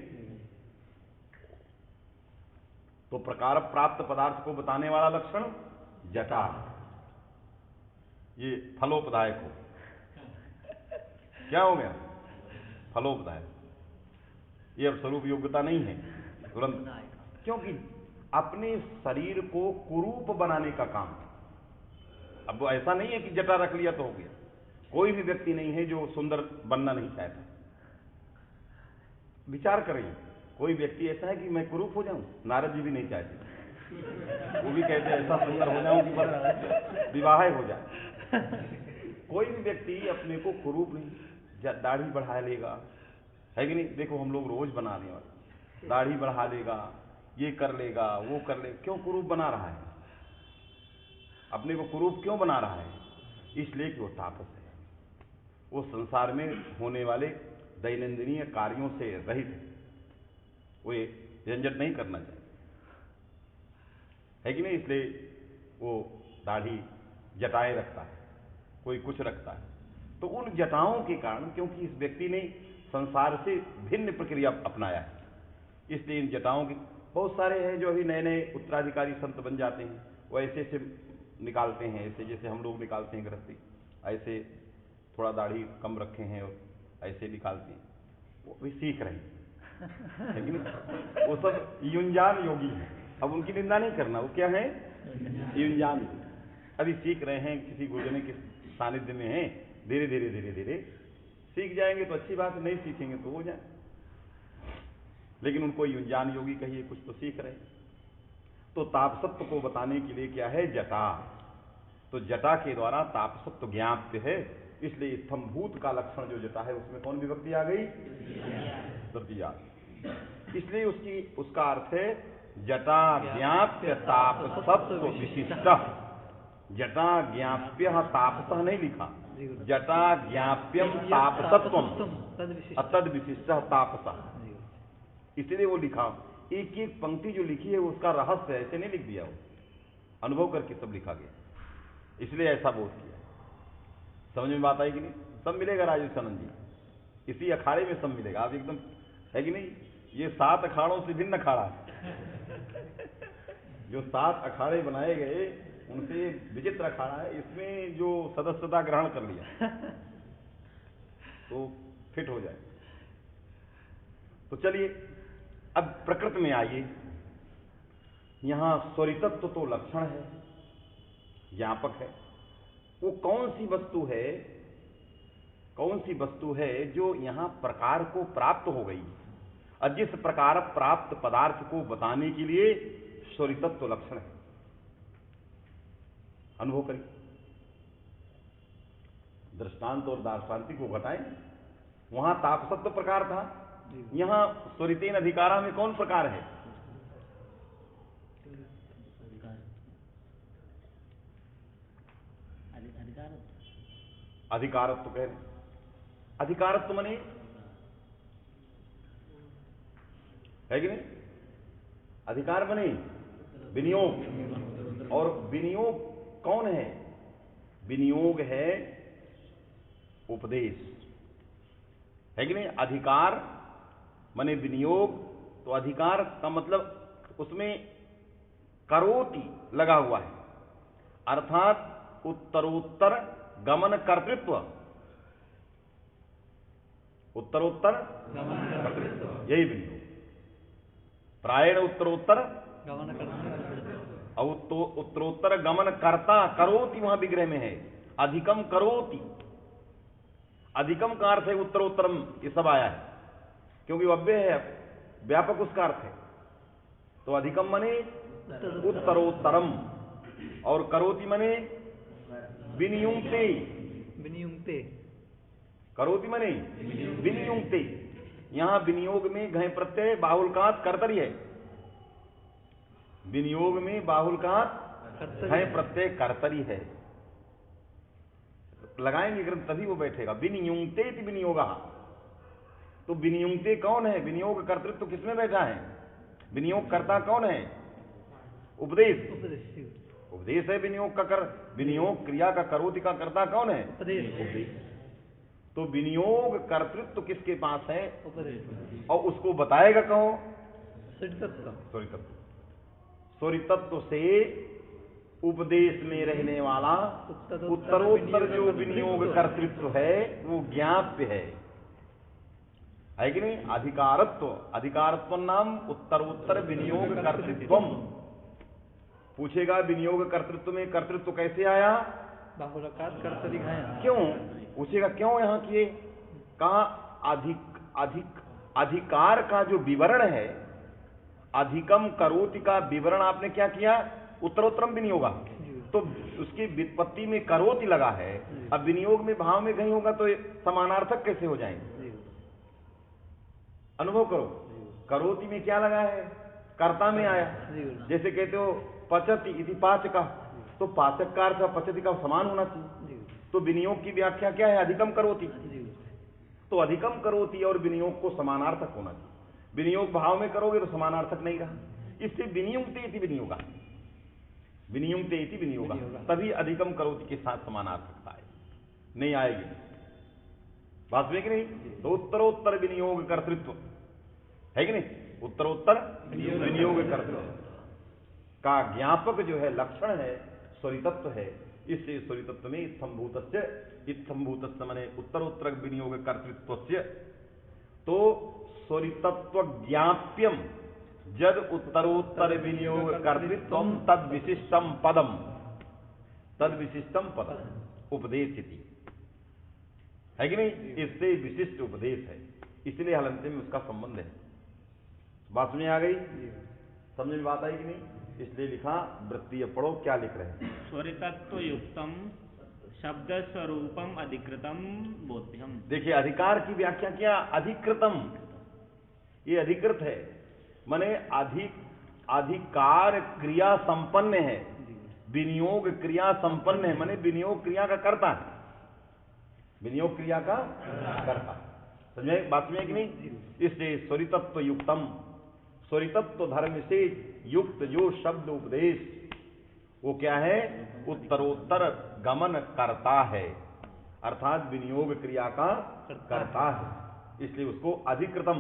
Speaker 1: तो प्रकार प्राप्त पदार्थ को बताने वाला लक्षण जटा, ये फलोपदायक हो, क्या हो गया? फलोपदायक। ये अब स्वरूप योग्यता नहीं है तुरंत, क्योंकि अपने शरीर को कुरूप बनाने का काम है। अब ऐसा नहीं है कि जटा रख लिया तो हो गया। कोई भी व्यक्ति नहीं है जो सुंदर बनना नहीं चाहता। विचार करें, कोई व्यक्ति ऐसा है कि मैं कुरूप हो जाऊं? नारद जी भी नहीं चाहते, वो भी कहते ऐसा सुंदर हो जाऊं कि बस विवाह हो जाए। कोई भी व्यक्ति अपने को कुरूप नहीं, दाढ़ी बढ़ा लेगा, है कि नहीं? देखो हम लोग रोज बनाने वाले, दाढ़ी बढ़ा लेगा, ये कर लेगा, वो कर लेगा, क्यों कुरूप बना रहा है? अपने को कुरूप क्यों बना रहा है? इसलिए कि वो तापस है, वो संसार में होने वाले दैनंदिनीय कार्यों से रहित है, वो झंझट नहीं करना चाहिए, है कि नहीं? इसलिए वो दाढ़ी जटाएं रखता है, कोई कुछ रखता है। तो उन जटाओं के कारण, क्योंकि इस व्यक्ति ने संसार से भिन्न प्रक्रिया अपनाया है, इसलिए इन जटाओं के बहुत सारे हैं जो अभी नए नए उत्तराधिकारी संत बन जाते हैं, वो ऐसे ऐसे निकालते हैं, ऐसे जैसे हम लोग निकालते हैं गृहस्थी, ऐसे थोड़ा दाढ़ी कम रखे हैं और ऐसे निकालते हैं, वो भी सीख रहे हैं, लेकिन वो सब युंजान योगी हैं। अब उनकी निंदा नहीं करना, वो क्या है? युंजान, अभी सीख रहे हैं, किसी गुरुजन के सानिध्य में हैं, धीरे धीरे धीरे धीरे सीख जाएंगे तो अच्छी बात है, नहीं सीखेंगे तो हो जाए, लेकिन उनको युंजान योगी कहिए, कुछ तो सीख रहे हैं। तो तापसत्व को बताने के लिए क्या है? जटा। तो जटा के द्वारा तापसत्व ज्ञाप्य है, इसलिए स्तंभूत का लक्षण जो जटा है उसमें कौन विभक्ति आ गई? तृतीया। इसलिए उसका अर्थ है जटा ज्ञाप्य तापसत्व विशिष्ट। जटा ज्ञाप्य तापस नहीं लिखा,
Speaker 2: जी गुरु।
Speaker 1: जटा ज्ञाप्यम तापसत्वम
Speaker 2: तद विशिष्ट।
Speaker 1: अतद विशिष्ट तापसा।
Speaker 2: जी गुरु।
Speaker 1: इसलिए वो लिखा, एक एक पंक्ति जो लिखी है उसका रहस्य है, ऐसे नहीं लिख दिया, वो अनुभव करके सब लिखा गया, इसलिए ऐसा बोध किया। समझ में बात आई कि नहीं? सब मिलेगा राजेशानंद जी, इसी अखाड़े में सब मिलेगा। आप एकदम है कि नहीं? ये 7 अखाड़ों से भिन्न अखाड़ा है। जो 7 अखाड़े बनाए गए उनसे विचित्र अखाड़ा है। इसमें जो सदस्यता ग्रहण कर लिया तो फिट हो जाए। तो चलिए अब प्रकृति में आइए। यहां स्वरितत्व तो लक्षण है, ज्ञापक है। वो कौन सी वस्तु है, कौन सी वस्तु है जो यहां प्रकार को प्राप्त हो गई, और जिस प्रकार प्राप्त पदार्थ को बताने के लिए स्वरितत्व लक्षण है। अनुभव करिए, दृष्टांत और दार्शांतिक को घटाएं। वहां तापसत्व प्रकार था, यहां स्वरितेन अधिकारा में कौन प्रकार है? अधिकारत्व कह रहे। अधिकारत्व मने है कि नहीं? अधिकार बने विनियोग, और विनियोग कौन है? विनियोग है उपदेश, है कि नहीं? अधिकार माने विनियोग, तो अधिकार का मतलब उसमें करोति लगा हुआ है, अर्थात उत्तरोत्तर गमन कर्तृत्व, उत्तरोत्तर कर्तृत्व, यही विनियोग। प्रायण उत्तरोत्तर
Speaker 2: गमन करता।
Speaker 1: और तो उत्तरोत्तर गमन करता, करोति वहां विग्रह में है, अधिकम करोति। अधिकम का अर्थ है उत्तरोत्तरम, ये सब आया है क्योंकि अव्यय है, व्यापक उसका अर्थ है। तो अधिकम मने उत्तरोत्तरम, और करोति मने विनियुक्ते।
Speaker 2: विनियुक्ते
Speaker 1: करोति मने विनियुक्ते। यहां विनियोग में घय प्रत्यय बाहुलकात कर्तरी है। विनियोग में बाहुलकात घय प्रत्यय कर्तरी है, लगाएंगे ग्रंथ तभी वो बैठेगा। विनियुक्ते इति विनियोगा। तो विनियुक्ते कौन है? विनियोग कर्तृत्व किसमें बैठा है? विनियोग कर्ता कौन है? उपदेश। उपदेश है विनियोग का कर, विनियोग क्रिया का करोति का कर्ता कौन है? उपदेश। तो विनियोग कर्तृत्व किसके पास है?
Speaker 2: उपदेश।
Speaker 1: और उसको बताएगा कौन?
Speaker 2: स्वरितत्व।
Speaker 1: स्वरितत्व। स्वरितत्व से उपदेश में रहने वाला उत्तरोत्तर जो विनियोग कर्तृत्व है वो ज्ञाप्य है कि नहीं? अधिकारत्व, अधिकारत्व नाम उत्तरोत्तर विनियोग कर्तृत्वम। पूछेगा विनियोग कर्तृत्व में कर्तृत्व कैसे आया?
Speaker 2: बाहुलकात कर्तरी घाया।
Speaker 1: क्यों पूछेगा? क्यों यहां किए? कहा अधिकार का जो विवरण है, अधिकम करोति का विवरण आपने क्या किया? उत्तरोत्तरम विनियोगा। तो उसकी व्युत्पत्ति में करोति लगा है, अब विनियोग में भाव में कहीं होगा तो समानार्थक कैसे हो जाएंगे? अनुभव करो, करोति में क्या लगा है? कर्ता में आया। जैसे कहते हो पचति इति पाचका, तो पाचक का अर्थ पचति का समान होना चाहिए। तो विनियोग की व्याख्या क्या है? अधिकम करोति। तो अधिकम करोति और विनियोग को समानार्थक होना चाहिए। विनियोग भाव में करोगे तो समानार्थक नहीं रहा, इसलिए विनियुक्ते इति विनियोगा, विनियुक्ते इति विनियोगा, तभी अधिकम करोति के साथ समानार्थकता है, नहीं आएगी। बात में कि नहीं? तो उत्तरोत्तर विनियोग कर्तृत्व है कि नहीं? उत्तरोत्तर विनियोग कर्तृत्व का ज्ञापक जो है लक्षण है स्वरितत्व है। इससे स्वरितत्व में इत्थंभूतस्य माने उत्तरोत्तर विनियोग कर्तृत्वस्य। तो स्वरितत्व ज्ञाप्यम जद उत्तरोत्तर विनियोग कर्तृत्वम तद विशिष्टम पदम, तद विशिष्टम पदम उपदेश इति, है कि नहीं? इससे विशिष्ट उपदेश है, इसलिए हलंत में उसका संबंध है। बात में आ गई? समझ में बात आई कि नहीं? इसलिए लिखा वृत्तीय पढ़ो क्या लिख रहे हैं।
Speaker 3: स्वरितत्व युक्तम शब्द स्वरूपम अधिकृतम बोध्यम।
Speaker 1: देखिए अधिकार की व्याख्या क्या? अधिकृतम, ये अधिकृत है माने अधिकार क्रिया संपन्न है, विनियोग क्रिया संपन्न है माने विनियोग क्रिया का कर्ता है। विनियोग क्रिया का कर्ता। समझे बात में कि नहीं? इसलिए स्वरितत्व युक्तम, स्वरितत्व धर्म से युक्त जो शब्द उपदेश वो क्या है? उत्तरोत्तर गमन करता है, अर्थात विनियोग क्रिया का करता है। इसलिए उसको अधिकृतम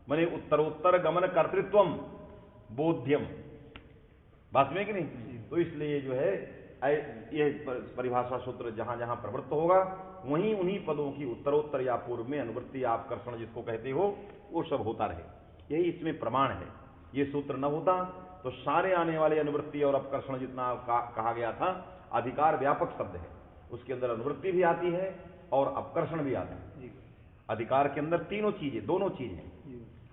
Speaker 1: माने उत्तरोत्तर गमन कर्तृत्वम बोध्यम। बात में कि नहीं? तो इसलिए जो है यह परिभाषा सूत्र जहां जहां प्रवृत्त होगा वहीं उन्हीं पदों की उत्तरोत्तर या पूर्व में अनुवृत्ति या अपकर्षण जिसको कहते हो वो सब होता रहे, यही इसमें प्रमाण है। ये सूत्र न होता तो सारे आने वाले अनुवृत्ति और अपकर्षण जितना कहा गया था, अधिकार व्यापक शब्द है, उसके अंदर अनुवृत्ति भी आती है और अपकर्षण भी आता है। अधिकार के अंदर तीनों चीजें, दोनों चीजें,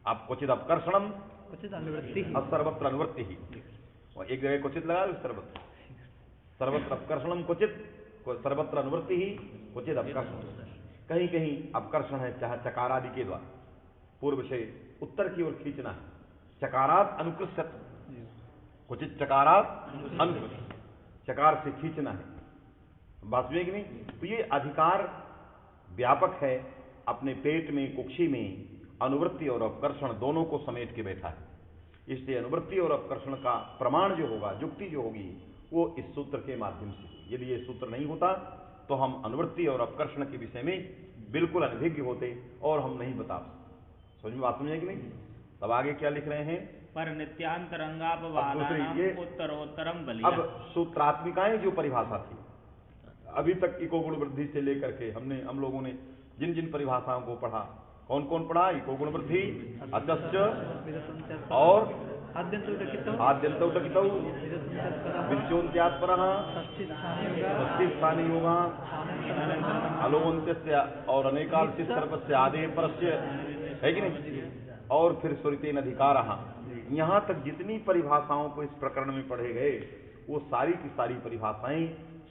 Speaker 1: आप क्वचित अपकर्षणम
Speaker 2: उचित अनुवृत्ति
Speaker 1: और सर्वत्र अनुवृत्ति ही, और एक जगह क्वचित लगा दो सर्वत्र, सर्वत्र अपकर्षणम क्वचित, सर्वत्र अनुवृत्ति ही, क्वचित अपकर्षण। कहीं कहीं अपकर्षण है चाहे चकार आदि के द्वारा पूर्व से उत्तर की ओर खींचना है, चकारात अनुकृष्ट, क्वचित चकारात अनुकृष्ट, चकार से खींचना है। वास्तविक नहीं? तो ये अधिकार व्यापक है, अपने पेट में कुक्षी में अनुवृत्ति और अपकर्षण दोनों को समेट के बैठा है। इसलिए अनुवृत्ति और अपकर्षण का प्रमाण जो होगा, युक्ति जो होगी, वो इस सूत्र के माध्यम से होगी। यदि ये सूत्र नहीं होता तो हम अनुवृत्ति और अपकर्षण के विषय में बिल्कुल अनभिज्ञ होते और हम नहीं बता सकते। समझ में बात समझे कि नहीं? तब आगे क्या लिख रहे हैं?
Speaker 3: पर नित्यांतरंगापवादानाम उत्तरोत्तरम बलिया।
Speaker 1: अब सूत्रात्मिकाएं जो परिभाषा थी अभी तक इको गुण वृद्धि से लेकर के हम लोगों ने जिन जिन परिभाषाओं को पढ़ा, कौन कौन पढ़ा? इको गुण वृद्धि, अतश्च और आद्यंत उटकितौ, विद्योन्त्यात्परः, षष्ठी होगा, अलोन्त्यस्य और अनेकाल्स्य सर्वस्य आदेः परस्य, है कि नहीं? और फिर स्वरितेन अधिकारः। यहां तक जितनी परिभाषाओं को इस प्रकरण में पढ़े गए वो सारी की सारी परिभाषाएं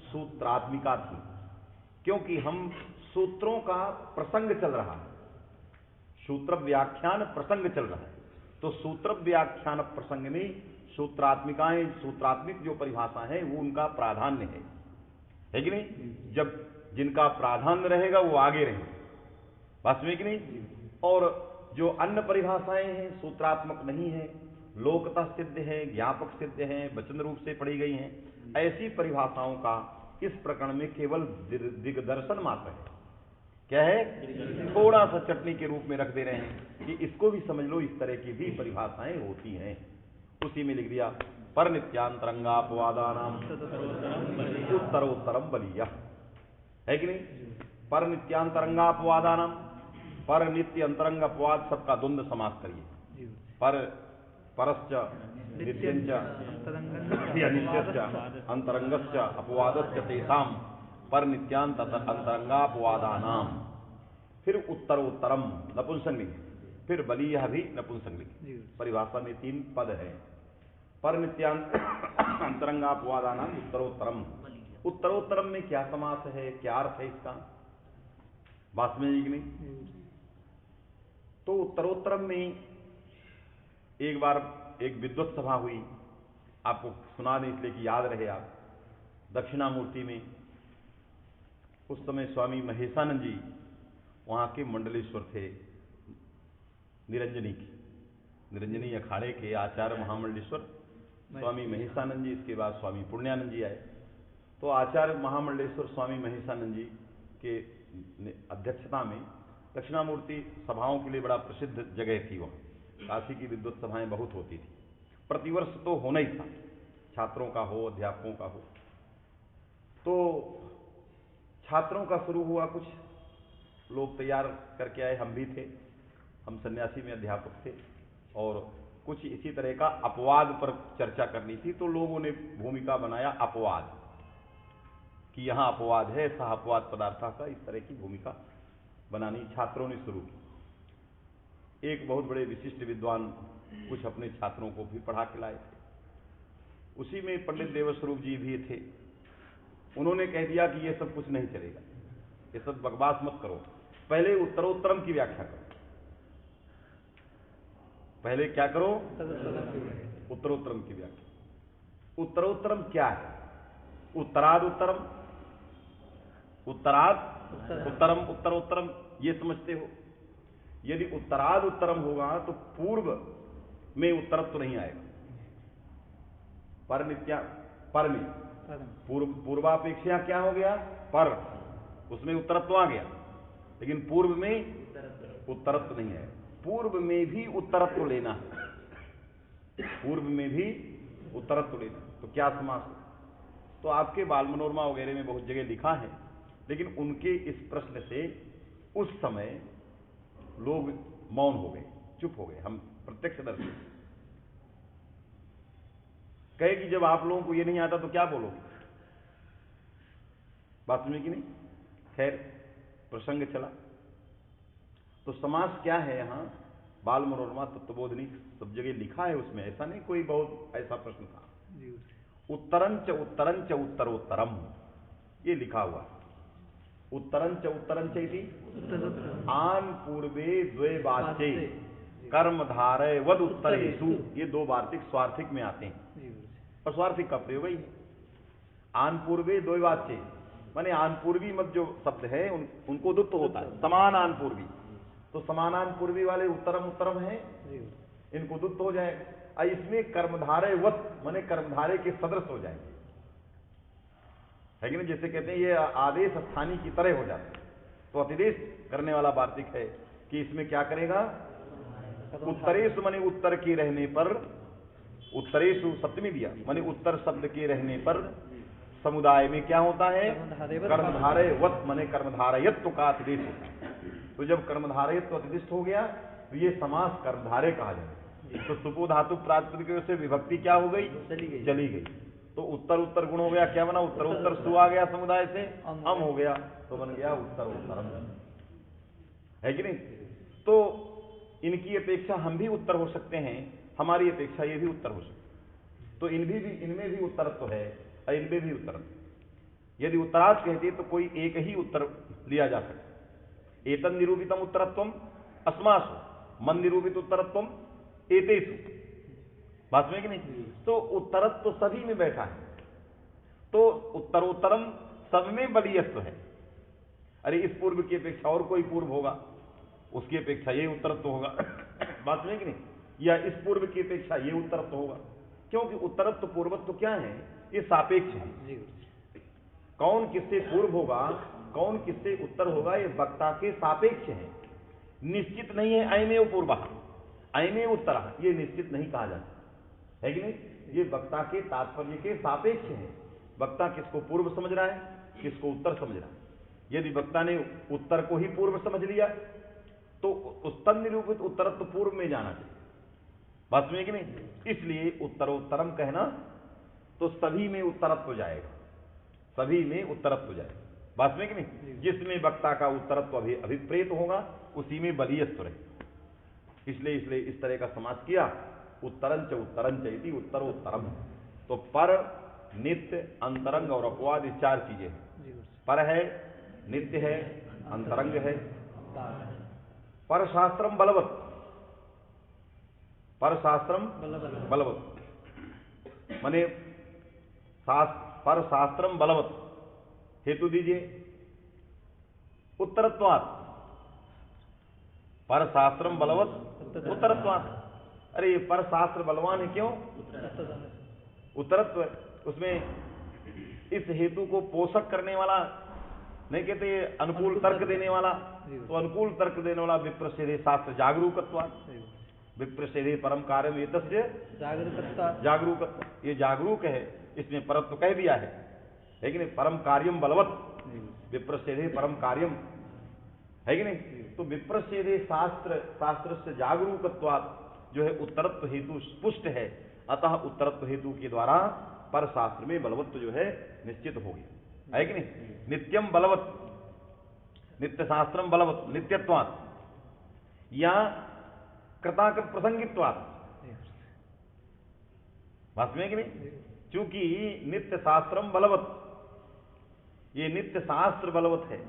Speaker 1: सूत्रात्मिका थी, क्योंकि हम सूत्रों का प्रसंग चल रहा है, सूत्र व्याख्यान प्रसंग चल रहा है, तो सूत्र व्याख्यान प्रसंग में सूत्रात्मिकाएं, सूत्रात्मिक जो परिभाषा है वो उनका प्राधान्य है कि नहीं? जब जिनका प्राधान्य रहेगा वो आगे रहेंगे, वास्तविक नहीं? और जो अन्य परिभाषाएं हैं सूत्रात्मक नहीं है, लोकतः सिद्ध है, ज्ञापक सिद्ध है, वचन रूप से पढ़ी गई हैं, ऐसी परिभाषाओं का इस प्रकरण में केवल दिग्दर्शन मात्र है। क्या है? थोड़ा सा चटनी के रूप में रख दे रहे हैं कि इसको भी समझ लो, इस तरह की भी परिभाषाएं होती हैं। उसी में लिख दिया पर नित्यांतरंगापवादानाम उत्तरोत्तरम बलिया, है कि नहीं? पर नित्यांतरंगापवादानाम, पर नित्य अंतरंग अपवाद सबका द्वंद्व समास करिए। पर परश्च नित्यंच अनित्यश्च अंतरंगश्च अपवादश्च तेषाम पर नित्यांत अंतरंगापवादानाम। फिर उत्तरोत्तरम नपुंसकलिंग, फिर बलीयः भी नपुंसकलिंग। परिभाषा में 3 पद है। पर नित्यांत अंतरंगापवादानाम उत्तरोत्तरम। उत्तरोत्तरम में क्या समास है, क्या अर्थ है इसका? बात में कि नहीं? तो उत्तरोत्तरम में एक बार एक विद्वत सभा हुई, आपको सुना दें इसलिए कि याद रहे आप। दक्षिणामूर्ति में उस समय स्वामी महेशानंद जी वहां के मंडलेश्वर थे, निरंजनी अखाड़े के आचार्य महामंडलेश्वर स्वामी महेशानंद जी। इसके बाद स्वामी पुण्यानंद जी आए। तो आचार्य महामंडलेश्वर स्वामी महेशानंद जी के अध्यक्षता में दक्षिणामूर्ति सभाओं के लिए बड़ा प्रसिद्ध जगह थी। वहाँ काशी की विद्वत सभाएं बहुत होती थी, प्रतिवर्ष तो होना ही था, छात्रों का हो, अध्यापकों का हो। तो छात्रों का शुरू हुआ, कुछ लोग तैयार करके आए, हम भी थे, हम सन्यासी में अध्यापक थे, और कुछ इसी तरह का अपवाद पर चर्चा करनी थी। तो लोगों ने भूमिका बनाया अपवाद, कि यहां अपवाद है, ऐसा अपवाद पदार्थ का, इस तरह की भूमिका बनानी छात्रों ने शुरू की। एक बहुत बड़े विशिष्ट विद्वान कुछ अपने छात्रों को भी पढ़ा के लाए थे, उसी में पंडित देवस्वरूप जी भी थे। उन्होंने कह दिया कि ये सब कुछ नहीं चलेगा, ये सब बकवास मत करो, पहले उत्तरोत्तरम की व्याख्या करो। पहले क्या करो? उत्तरोत्तरम की व्याख्या। उत्तरोत्तरम क्या है? उत्तराद उत्तरम, उत्तराद उत्तरम उत्तरोत्तरम ये समझते हो। यदि उत्तराद उत्तरम होगा तो पूर्व में उत्तरत्व तो नहीं आएगा। पर नित्या पर में पूर्वापेक्षा क्या हो गया? पर, उसमें उत्तरत्व आ गया, लेकिन पूर्व में उत्तरत्व नहीं आएगा। पूर्व में भी उत्तरत्व लेना है, पूर्व में भी उत्तरत्व लेना, तो क्या समास हो? तो आपके बाल मनोरमा वगैरह में बहुत जगह लिखा है, लेकिन उनके इस प्रश्न से उस समय लोग मौन हो गए, चुप हो गए। हम प्रत्यक्षदर्शी कहे कि जब आप लोगों को ये नहीं आता तो क्या बोलोगे? बात समझे कि नहीं? खैर, प्रसंग चला तो समास क्या है यहां बाल मनोरमा तत्वबोधनी सब जगह लिखा है, उसमें ऐसा नहीं कोई बहुत ऐसा प्रश्न था। उत्तरंच उत्तरंच उत्तरोत्तरम ये लिखा हुआ। उत्तरंच उत्तरंच इति आन पूर्वे द्वे वाच्ये कर्मधारय वद उत्तरेषु, ये दो वार्तिक स्वार्थिक में आते हैं और स्वार्थिक का प्रयोग ही है। आन पूर्वे द्वे वाच्ये माने आन पूर्वी मत जो शब्द है उनको दुत्त होता है, समान आन पूर्वी, तो समानान पूर्वी वाले उत्तरम उत्तरम है, इनको दुत्त हो जाएगा। इसमें कर्मधारय वत माने कर्मधारय के सदृश हो जाएंगे, है कि नहीं? जैसे कहते हैं ये आदेश स्थानीय की तरह हो जाता है, तो अतिदेश करने वाला वार्तिक है कि इसमें क्या करेगा? उत्तरेशु माने उत्तर के रहने पर, उत्तरेशु सप्तमी दिया माने उत्तर शब्द के रहने पर समुदाय में क्या होता है? कर्मधारय वत माने कर्मधारयत्व का अतिदेश होता है। तो जब कर्मधारयत्व अतिदिष्ट हो गया तो ये समास कर्मधारय कहा जाए। तो सुपो धातु प्रातिपदिक से विभक्ति क्या हो गई? चली गई। तो उत्तर उत्तर गुण हो गया, क्या बना? उत्तर उत्तर सु आ गया, समुदाय से अम हो गया, तो बन गया उत्तर उत्तरम, है कि नहीं? तो इनकी अपेक्षा हम भी उत्तर हो सकते हैं, हमारी अपेक्षा ये भी उत्तर हो सकते, तो इनमें भी उत्तरत्व है और इनमें भी उत्तरत्व। यदि उत्तरार्थ कहते तो कोई एक ही उत्तर लिया जा सकता। एतन निरूपितम उत्तरत्वम अस्मासु मन निरूपित उत्तरत्वम एतेषु, बात में कि नहीं? तो उत्तरत्व सभी में बैठा है, तो उत्तरोत्तरम सब में बलियत्व है। अरे इस पूर्व की अपेक्षा और कोई पूर्व होगा, उसकी अपेक्षा ये उत्तरत्व होगा, बात में कि नहीं? या इस पूर्व की अपेक्षा ये उत्तरत्व होगा, क्योंकि उत्तरत्व पूर्वत्व क्या है? ये सापेक्ष है। कौन किससे पूर्व होगा, कौन किससे उत्तर होगा, ये वक्ता के सापेक्ष है, निश्चित नहीं है। अयमेव पूर्वः अयमेव उत्तरः ये निश्चित नहीं कहा जाता, है कि नहीं? ये वक्ता के तात्पर्य के सापेक्ष है। वक्ता किसको पूर्व समझ रहा है, किसको उत्तर समझ रहा है। यदि वक्ता ने उत्तर को ही पूर्व समझ लिया तो उत्तर निरूपित उत्तरत्व पूर्व में जाना चाहिए, बात में कि नहीं? इसलिए उत्तरोत्तरम कहना तो सभी में उत्तरत्व जाएगा, सभी में उत्तरत्व जाएगा, बात में कि नहीं? जिसमें वक्ता का उत्तरत्व अभिप्रेत होगा उसी में बलियत्व रहे। इसलिए इस तरह का समास किया, उत्तरंच उत्तरंच इति उत्तरोत्तरम। तो पर, नित्य, अंतरंग और अपवाद ये चार चीजें हैं। पर है, नित्य है, अंतरंग है। पर शास्त्रम बलवत, पर शास्त्रम बलवत माने पर शास्त्रम बलवत, हेतु दीजिए उत्तरत्वात्, पर शास्त्रम बलवत उत्तरत्वात्। अरे ये पर शास्त्र बलवान है, क्यों? उत्तरत्व, उसमें इस हेतु को पोषक करने वाला नहीं कहते, अनुकूल तर्क देने वाला, तो अनुकूल तर्क देने वाला विप्रसेदे शास्त्र जागरूकत्वात्, विप्रसेदे परम कार्यम एतस्य जागरूकत्व, ये जागरूक है, इसमें परत्व कह दिया है, लेकिन परम कार्यम बलवत, विप्रसेदे परम कार्यम, है कि नहीं? तो विप्रसेदे शास्त्र से जागरूकत्वात् जो है उत्तरत्व हेतु पुष्ट है, अतः उत्तरत्व हेतु के द्वारा पर शास्त्र में बलवत्व जो है निश्चित हो गया, है कि नहीं? नित्यम बलवत, नित्य शास्त्रम बलवत नित्यत्वात्, या कृताकृत प्रसंगित्वात्, बात में कि नहीं? चूंकि नित्य शास्त्रम बलवत, ये नित्य शास्त्र बलवत है,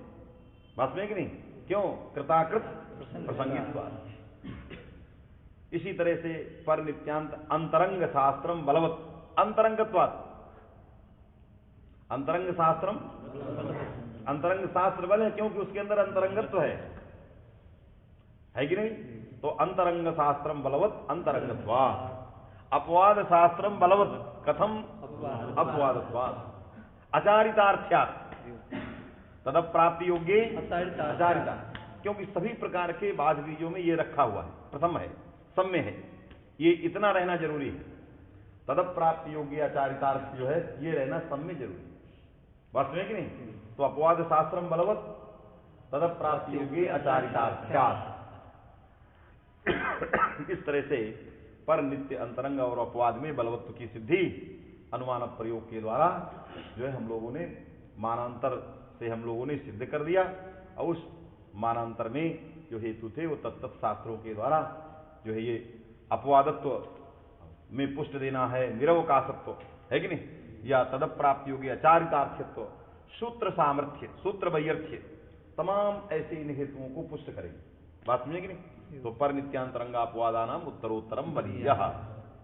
Speaker 1: बात में कि नहीं? क्यों? कृताकृत प्रसंगित्वात्। इसी तरह से पर नित्यांत अंतरंग शास्त्रम बलवत अंतरंगत्वात्, अंतरंग शास्त्रम अंतरंग शास्त्र बल है क्योंकि उसके अंदर अंतरंगत्व है कि नहीं? तो अंतरंग शास्त्रम बलवत अंतरंगत्वा, अपवाद शास्त्रम बलवत कथम अपवादत्वात्, आचारितार्थ्यात् तद प्राप्ति योग्य आचारिता, क्योंकि सभी प्रकार के बाध बीजों में ये रखा हुआ है, प्रथम है, सम्य है, ये इतना रहना जरूरी है। तद प्राप्ति योग्य आचारितार्थ जो है ये रहना सम्य जरूरी है, बात सुने कि नहीं? तो अपवाद शास्त्रम बलवत तद प्राप्ति योग्य आचारितार्थ्यात्, इस तरह से पर नित्य अंतरंग और अपवाद में बलवत्व की सिद्धि अनुमान प्रयोग के द्वारा जो है हम लोगों ने मानांतर से हम लोगों ने सिद्ध कर दिया, और उस मानांतर में जो हेतु थे वो तत्त शास्त्रों के द्वारा जो है ये अपवादत्व में पुष्ट देना है, निरवकाशत्व है कि नहीं, या तद प्राप्ति योगी आचारितार्थ्यत्व, सूत्र सामर्थ्य, सूत्र वैयर्थ्य, तमाम ऐसे इन हेतुओं को पुष्ट करेंगे, बात समझे कि नहीं? तो पर नित्यांतरंगापवादानाम उत्तरोत्तरम बलीयः।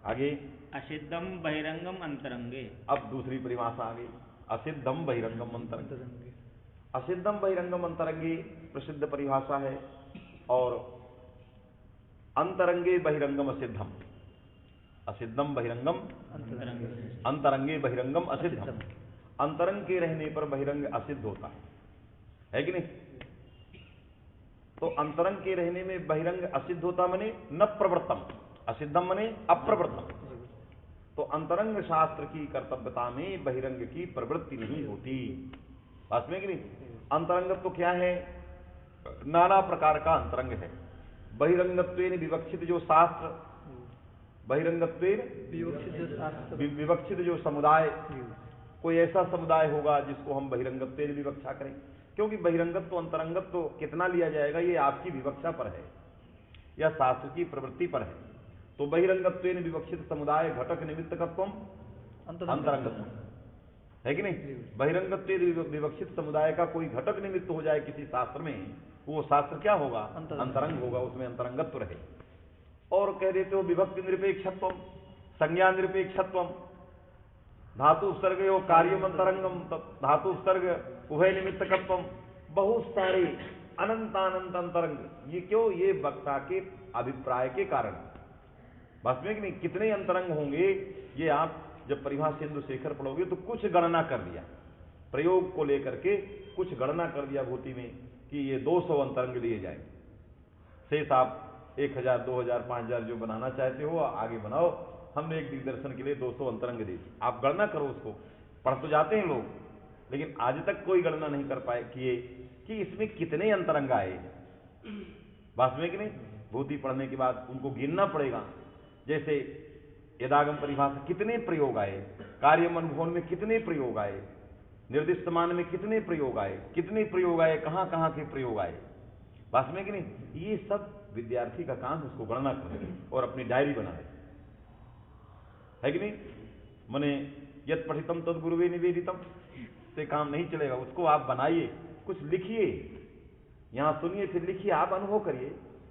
Speaker 1: आगे
Speaker 3: असिद्धम बहिरंगम अंतरंगे।
Speaker 1: अब दूसरी परिभाषा आ गई, असिद्धम बहिरंगम अंतरंगे। असिद्धम बहिरंगम अंतरंगे प्रसिद्ध परिभाषा है, और अंतरंगे बहिरंगम असिद्धम, असिद्धम बहिरंगम अंतरंगे बहिरंगम असिद्धम, अंतरंग के रहने पर बहिरंग असिद्ध होता है कि नहीं? तो अंतरंग के रहने में बहिरंग असिद्ध होता मने न प्रवृत्तम, असिद्धम मने अप्रवृत्तम, तो अंतरंग शास्त्र की कर्तव्यता में बहिरंग की प्रवृत्ति नहीं होती, बात में कि नहीं? अंतरंग तो क्या है? नाना प्रकार का अंतरंग है, बहिरंगत्वेन विवक्षित जो शास्त्र, बहिरंगत्वेन विवक्षित जो समुदाय, कोई ऐसा समुदाय होगा जिसको हम बहिरंगत्वेन विवक्षा करें, क्योंकि बहिरंगत्व अंतरंगत्व कितना लिया जाएगा ये आपकी विवक्षा पर है या शास्त्र की प्रवृत्ति पर है। तो बहिरंगत्वेन विवक्षित समुदाय घटक निमित्तकत्वम अंतरंगत्व है कि नहीं? बहिरंगत्वेन विवक्षित समुदाय का कोई घटक निमित्त हो जाए किसी शास्त्र में, वो शास्त्र क्या होगा? अंतरंग होगा, उसमें अंतरंगत्व रहे। और कह देते हो विभक्ति निरपेक्षत्व, संज्ञा निरपेक्षत्व, धातु उपसर्ग और कार्यम अंतरंगम, धातु उपसर्ग उभय निमित्तकत्व, बहुत सारे अनंत अंतरंग, ये क्यों? ये वक्ता के अभिप्राय के कारण, बस में कि नहीं? कितने अंतरंग होंगे ये आप जब परिभाषा सिंधु शेखर पढ़ोगे तो कुछ गणना कर दिया, प्रयोग को लेकर के कुछ गणना कर दिया भूति में कि ये 200 अंतरंग लिए जाए, शेष आप 1000, 2000, 5000 जो बनाना चाहते हो आगे बनाओ, हमने एक दिग्दर्शन के लिए 200 अंतरंग दे, आप गणना करो उसको। पढ़ तो जाते हैं लोग, लेकिन आज तक कोई गणना नहीं कर पाए किए कि इसमें कितने अंतरंग आए, बात में कि नहीं? भूति पढ़ने के बाद उनको गिनना पड़ेगा, जैसे यदागम परिभाषा कितने प्रयोग आए, कार्यम अनुभव में कितने प्रयोग आए, निर्दिष्ट मान में कितने प्रयोग आए, कितने प्रयोग आए, कहां कहां के प्रयोग आए, बात में कि नहीं? ये सब विद्यार्थी का काम, उसको गणना करे और अपनी डायरी बनाए, है कि नहीं? मने यद पठितम तद गुरुवे निवेदितम से काम नहीं चलेगा, उसको आप बनाइए, कुछ लिखिए, यहां सुनिए फिर लिखिए, आप अनुभव करिए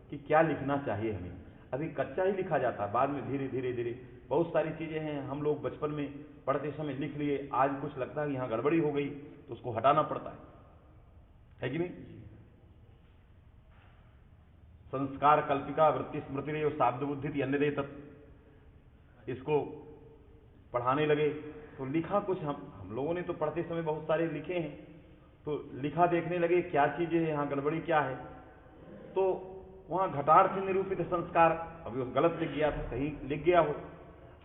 Speaker 1: कि क्या लिखना चाहिए हमें। अभी कच्चा ही लिखा जाता है, बाद में धीरे धीरे धीरे बहुत सारी चीजें हैं, हम लोग बचपन में पढ़ते समय लिख लिए, आज कुछ लगता है कि यहां गड़बड़ी हो गई तो उसको हटाना पड़ता है कि नहीं? संस्कार कल्पिका वृत्ति स्मृति रे शाब्द बुद्धि अन्य दे तत्, इसको पढ़ाने लगे तो लिखा कुछ, हम लोगों ने तो पढ़ते समय बहुत सारे लिखे हैं, तो लिखा देखने लगे क्या चीजें हैं यहाँ, गड़बड़ी क्या है, तो वहां घटार्थ निरूपित संस्कार, अभी वो गलत लिख गया था, कहीं लिख गया हो,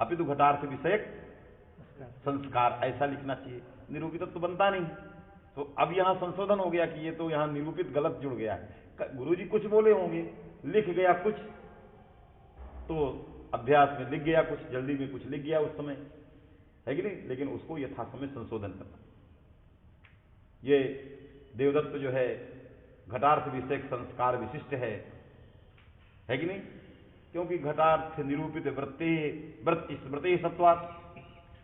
Speaker 1: अभी तो घटार्थ विषयक संस्कार ऐसा लिखना चाहिए, निरूपित तो बनता नहीं, तो अब यहां संशोधन हो गया कि ये तो यहां निरूपित गलत जुड़ गया है, गुरुजी कुछ बोले होंगे, लिख गया कुछ, तो अभ्यास में लिख गया कुछ, जल्दी में कुछ लिख गया उस समय, है कि नहीं? लेकिन उसको यथासमय संशोधन करना। ये देवदत्त जो है घटार्थ विषयक संस्कार विशिष्ट है कि नहीं? क्योंकि घटार्थ निरूपित वृत्ति स्मृति सत्वात्,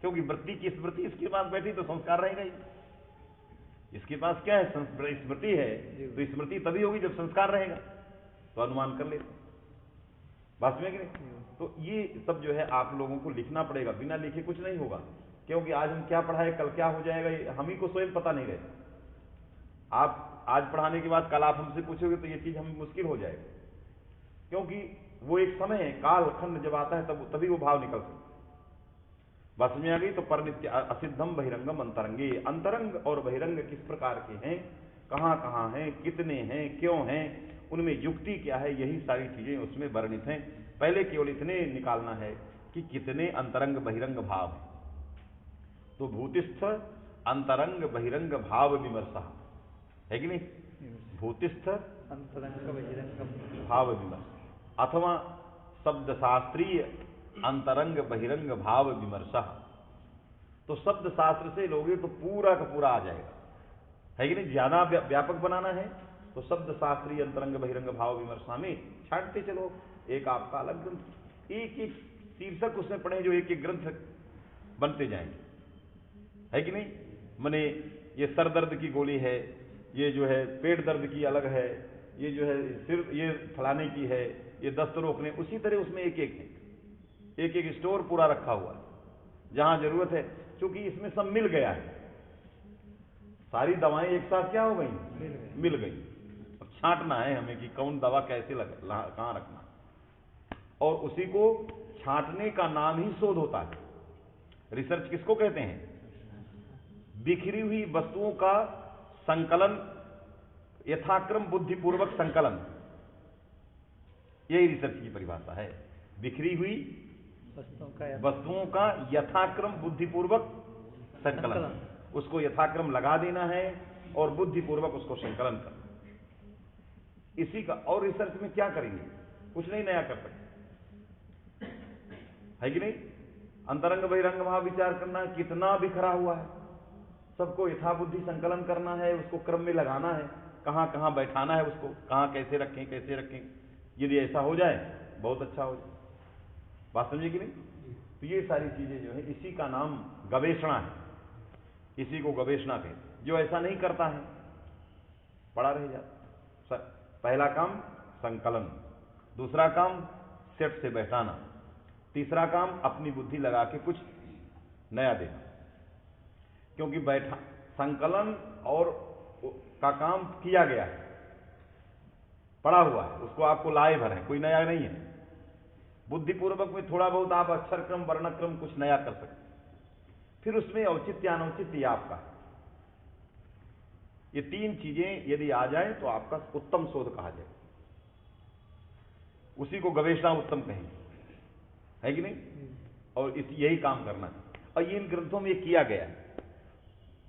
Speaker 1: क्योंकि वृत्ति की स्मृति इसके पास बैठी तो संस्कार रहेगा ही, इसके पास क्या है? स्मृति है, तो स्मृति तभी होगी जब संस्कार रहेगा, तो अनुमान कर लेते, बात में कि नहीं? तो ये सब जो है आप लोगों को लिखना पड़ेगा, बिना लिखे कुछ नहीं होगा, क्योंकि आज हम क्या पढ़ाए कल क्या हो जाएगा हम ही को स्वयं पता नहीं रहता, आप आज पढ़ाने के बाद कल आप हमसे पूछोगे तो ये चीज हमें मुश्किल हो जाएगी, क्योंकि वो एक समय है, काल खंड जब आता है तब तभी वो भाव निकल सकता। बस में आ गई तो परनित्य असिद्धम बहिरंगम अंतरंगे। अंतरंग और बहिरंग किस प्रकार के हैं, कहां कहां हैं, कितने हैं, क्यों हैं, उनमें युक्ति क्या है, यही सारी चीजें उसमें वर्णित हैं। पहले केवल इतने निकालना है कि कितने अंतरंग बहिरंग भाव हैं। तो भूतिस्थ अंतरंग बहिरंग भाव विमर्श है कि नहीं, भूतिस्थ
Speaker 2: अंतरंग बहिरंगम
Speaker 1: भाव विमर्श, अथवा शब्द शास्त्रीय अंतरंग बहिरंग भाव विमर्श। तो शब्द शास्त्र से लोगे तो पूरा का पूरा आ जाएगा, है कि नहीं। ज्यादा व्यापक बनाना है तो शब्द शास्त्रीय अंतरंग बहिरंग भाव विमर्शा में छांटते चलो, एक आपका अलग ग्रंथ, एक एक शीर्षक उसमें पढ़े जो एक एक ग्रंथ बनते जाएंगे, है कि नहीं। मने ये सर दर्द की गोली है, ये जो है पेट दर्द की अलग है, ये जो है सिर ये फलाने की है, ये दस्त रोकने, उसी तरह उसमें एक एक है, एक एक स्टोर पूरा रखा हुआ है जहां जरूरत है। क्योंकि इसमें सब मिल गया है, सारी दवाएं एक साथ क्या हो गई, मिल गई। अब छांटना है हमें कि कौन दवा कैसे कहां रखना, और उसी को छांटने का नाम ही शोध होता है। रिसर्च किसको कहते हैं, बिखरी हुई वस्तुओं का संकलन, यथाक्रम बुद्धिपूर्वक संकलन, यही रिसर्च की परिभाषा है। बिखरी हुई वस्तुओं का यथाक्रम बुद्धिपूर्वक संकलन, उसको यथाक्रम लगा देना है और बुद्धिपूर्वक उसको संकलन करना, इसी का। और रिसर्च में क्या करेंगे, कुछ नहीं नया कर सकते, है कि नहीं। अंतरंग बहिरंग भाव विचार करना है, कितना बिखरा हुआ है, सबको यथाबुद्धि संकलन करना है, उसको क्रम में लगाना है, कहां कहां बैठाना है, उसको कहां कैसे रखें कैसे रखें। यदि ऐसा हो जाए बहुत अच्छा हो जाए, बात समझे कि नहीं। तो ये सारी चीजें जो है इसी का नाम गवेषणा है, इसी को गवेषणा कहते। जो ऐसा नहीं करता है पड़ा रह जाता। पहला काम संकलन, दूसरा काम सेट से बैठाना, तीसरा काम अपनी बुद्धि लगा के कुछ नया देना। क्योंकि बैठा संकलन और का काम किया गया है, पड़ा हुआ है, उसको आपको लाए भर है, कोई नया नहीं है। बुद्धिपूर्वक में थोड़ा बहुत आप अक्षर क्रम वर्णक्रम कुछ नया कर सकते, फिर उसमें औचित्य अनौचित्य आपका। ये तीन चीजें यदि आ जाए तो आपका उत्तम शोध कहा जाए, उसी को गवेषणा उत्तम कहेंगे, है कि नहीं। और यही काम करना है, और ये इन ग्रंथों में किया गया है।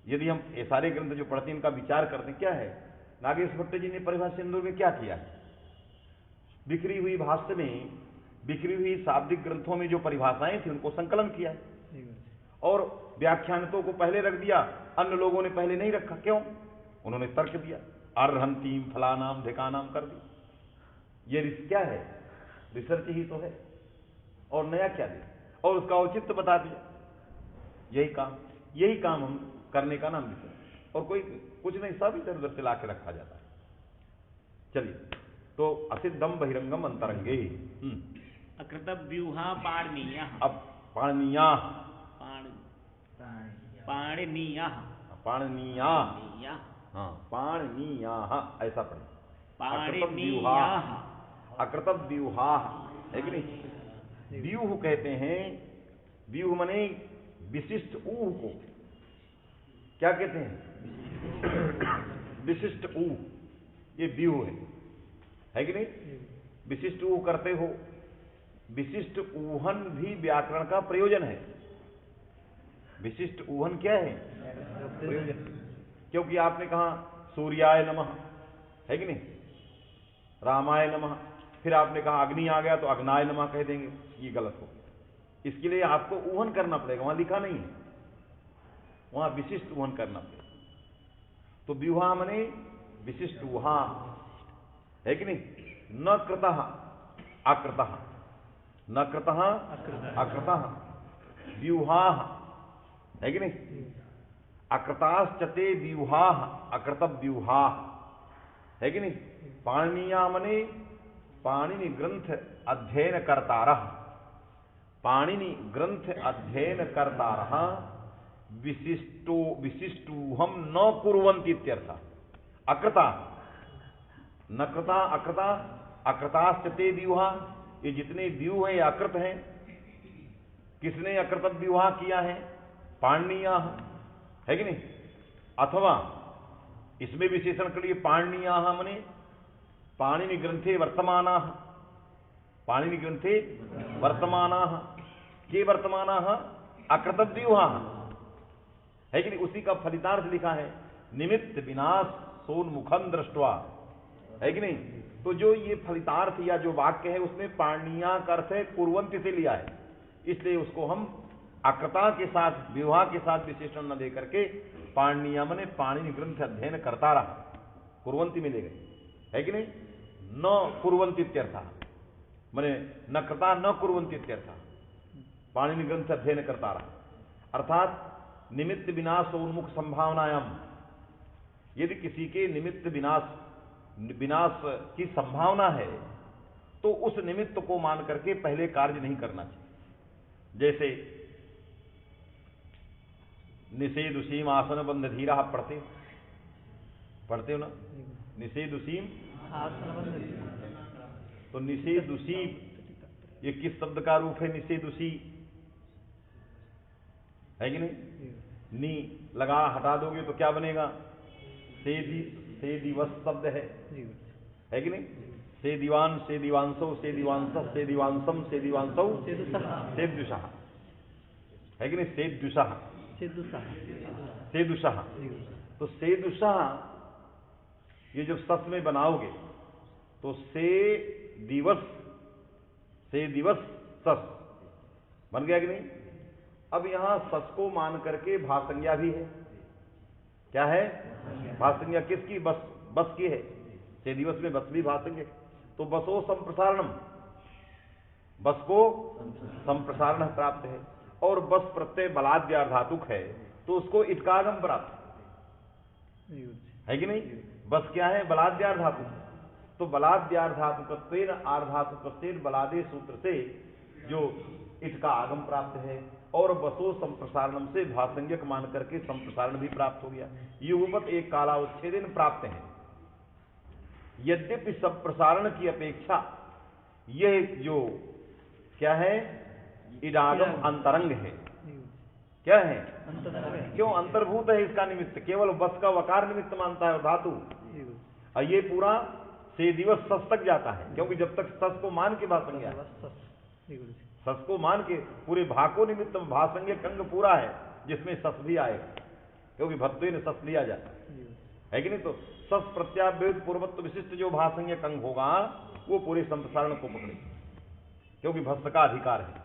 Speaker 1: यदि हम ये सारे ग्रंथ जो पढ़ते हैं इनका विचार करते हैं, क्या है, नागेश भट्ट जी ने परिभाषा सिंधु में क्या किया है, बिखरी हुई भाष्य में, बिखरी हुई शाब्दिक ग्रंथों में जो परिभाषाएं थी उनको संकलन किया है, और व्याख्यानों को पहले रख दिया, अन्य लोगों ने पहले नहीं रखा। क्यों, उन्होंने तर्क दिया, अर्हंतीम फलानाम ढिकानाम कर दी। ये क्या है, रिसर्च ही तो है, और नया क्या दिया, और उसका औचित्य बता दिया। यही काम हम करने का नाम रिसर्च, और कोई कुछ नहीं, सब इधर उधर से ला के रखा जाता है। चलिए, तो असिद्धम बहिरंगम अंतरंगे।
Speaker 3: अकृतव्यूहा पाणनीया।
Speaker 1: अब पाणनीया,
Speaker 3: पाणनीया,
Speaker 1: पाणनीया, हाँ पाणनीया, ऐसा पढ़े,
Speaker 3: पाणनीया,
Speaker 1: अकृतव्यूहा, है कि नहीं। व्यूह कहते हैं, व्यूह मने विशिष्ट ऊह को क्या कहते हैं, विशिष्ट ऊह, ये व्यूह है कि नहीं। विशिष्ट ऊह करते हो, विशिष्ट ऊहन भी व्याकरण का प्रयोजन है। विशिष्ट ऊहन क्या है, प्रयोजन। क्योंकि आपने कहा सूर्याय नमः, है कि नहीं, रामाय नमः, फिर आपने कहा अग्नि आ गया तो अग्नाय नमः कह देंगे, ये गलत हो। इसके लिए आपको ऊहन करना पड़ेगा, वहां लिखा नहीं है, वहां विशिष्ट ऊहन करना पड़ेगा। तो व्यूहा मने विशिष्ट ऊहा, है कि नहीं। न कृतः अकृतः, न कृतः अकृतः, व्यूहा, है कि नहीं। अकृताश्चते व्यूहा, अकृतव्यूहा, है कि नहीं। पाणनीया मने पाणिनि ग्रंथ अध्ययन कर्तारः, पाणिनि ग्रंथ अध्ययन कर्तारः विशिष्टूहम न कुर्वन्ति इत्यर्थ। अकृता, नकृता, अकृता, अकृताश्चते व्यूहा, ये जितने व्यूह हैं ये अकृत हैं। किसने अकृत व्यूहा किया है? पाणिनीया है कि नहीं? अथवा इसमें विशेषण करिए पाणिनीया मने पाणिनि ग्रंथे वर्तमाना, पाणिनि ग्रंथे वर्तमाना, के वर्तमाना अकृत व्यूहा है कि नहीं? उसी का फलितार्थ लिखा है निमित्त विनाश सोन्मुखम दृष्टवा, है कि नहीं? तो जो ये फलितार्थ या जो वाक्य है उसमें पाणिनीया का अर्थ है कुर्वन्ति से लिया है, इसलिए उसको हम अकृता के साथ विवाह के साथ विशेषण न देकर के पाणिनीया मने पाणिनि ग्रंथ अध्ययन करता रहा, कुर्वन्ति में ले गए, है कि नहीं? न कुर्वन्ति इत्यर्थ मने न कृता न कुर्वन्ति इत्यर्थ, पाणिनि ग्रंथ अध्ययन करता रहा। अर्थात निमित्त विनाश उन्मुख संभावनायाम, यदि किसी के निमित्त विनाश की संभावना है तो उस निमित्त को मान करके पहले कार्य नहीं करना चाहिए। जैसे निषेधुसीम आसन बंध धीरा पढ़ते हो ना, निषेधुसीम तो निषेधुसीम ये किस शब्द का रूप है? निषेधुसी है कि नहीं? नी लगा हटा दोगे तो क्या बनेगा? से दिवस शब्द है कि नहीं? से दीवान, से दीवांसो, से दीवांस, से दीवांसम, से दीवांसौ, से दुषः है कि नहीं? से दुषः, से दुषः, तो से दुषः ये जब सस में बनाओगे तो से दिवस सस बन गया कि नहीं? अब यहां सस को मान करके भासंज्ञा भी है। क्या है? भासंज्ञा किसकी? बस की है। से दिवस में बस भी भासंज्ञा, तो बसो संप्रसारणम, बस को संप्रसारण प्राप्त है। और बस प्रत्यय बलाद्यार धातुक है तो उसको इटकागम प्राप्त है कि नहीं? बस क्या है? बलाद्यार धातु, तो बलाद्यार धातुकत्वेन आर्धातुकत्वेन बलादे सूत्र से जो इट का आगम प्राप्त है और बसो संप्रसारणम से भासंज्ञक मान करके संप्रसारण भी प्राप्त हो गया। युगपत एक कालाउच्छेदन प्राप्त है। यद्यपि संप्रसारण की अपेक्षा यह जो क्या है? इडागम अंतरंग है। क्या है? क्यों? अंतर्भूत है इसका निमित्त, केवल बस का वकार निमित्त मानता है धातु, और ये पूरा से दिवस सस तक जाता है, क्योंकि जब तक सस को मान के भासंज्ञा, सस को मान के पूरे भाको निमित्त भासंज्ञ कंग पूरा है जिसमें सस भी आएगा, क्योंकि भत्वे ने सस लिया जाता है कि नहीं? तो सस प्रत्यावेद पूर्वत्व विशिष्ट जो भासंज्ञ कंग होगा वो पूरे संप्रसारण को पकड़े, क्योंकि भस्त का अधिकार है।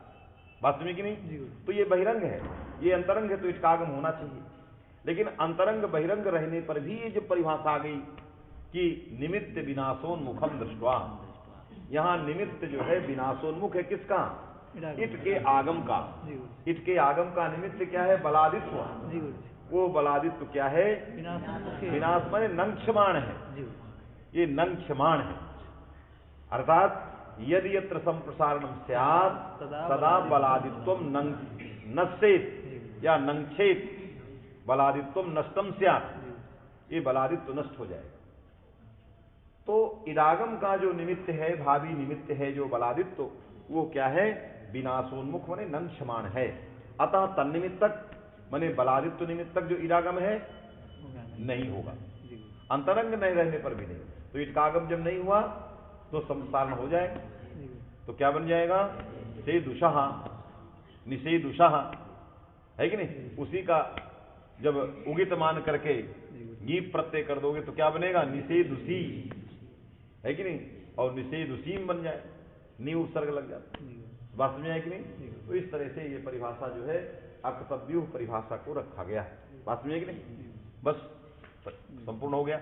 Speaker 1: बात में कि नहीं? तो ये बहिरंग है, ये अंतरंग है, तो इसका आगम होना चाहिए। लेकिन अंतरंग बहिरंग रहने पर भी ये जो परिभाषा आ गई कि निमित्त विनाशोन्मुखम दृष्टवा, यहां निमित्त जो है विनाशोन्मुख है। किसका? इट के आगम का। इट के आगम का निमित्त क्या है? बलादित्व। वो बलादित्व क्या है? विनाश माने नंक्षमाण है, ये नंक्षमाण है। अर्थात यदि यत्र संप्रसारणम स्यात् सदा बलादित्वम नश्येत् या नंक्षेत्, बलादित्वम नष्टम स्यात्, ये बलादित्व नष्ट हो जाएगा। तो इदागम का जो निमित्त है, भावी निमित्त है जो बलादित्व, वो क्या है? विनाशोन्मुख माने नंक्षमाण है। अतः तन्निमित्तक माने बलादित्व निमित्तक जो इदागम है नहीं होगा, अंतरंग नहीं रहने पर भी नहीं। तो इटकागम जब नहीं हुआ तो संप्रसारण हो जाएगा, तो क्या बन जाएगा? से दुषः, निषेधुषः है कि नहीं? उसी का जब उगित मान करके गीप प्रत्यय कर दोगे तो क्या बनेगा? निषेधुसी है कि नहीं? और निषेधुसीम बन जाए, नी उपसर्ग लग जाता, वास्तव में है कि नहीं? तो इस तरह से ये परिभाषा जो है अकर्तव्य परिभाषा को रखा गया है, वास्तव में है कि नहीं? बस संपूर्ण हो गया।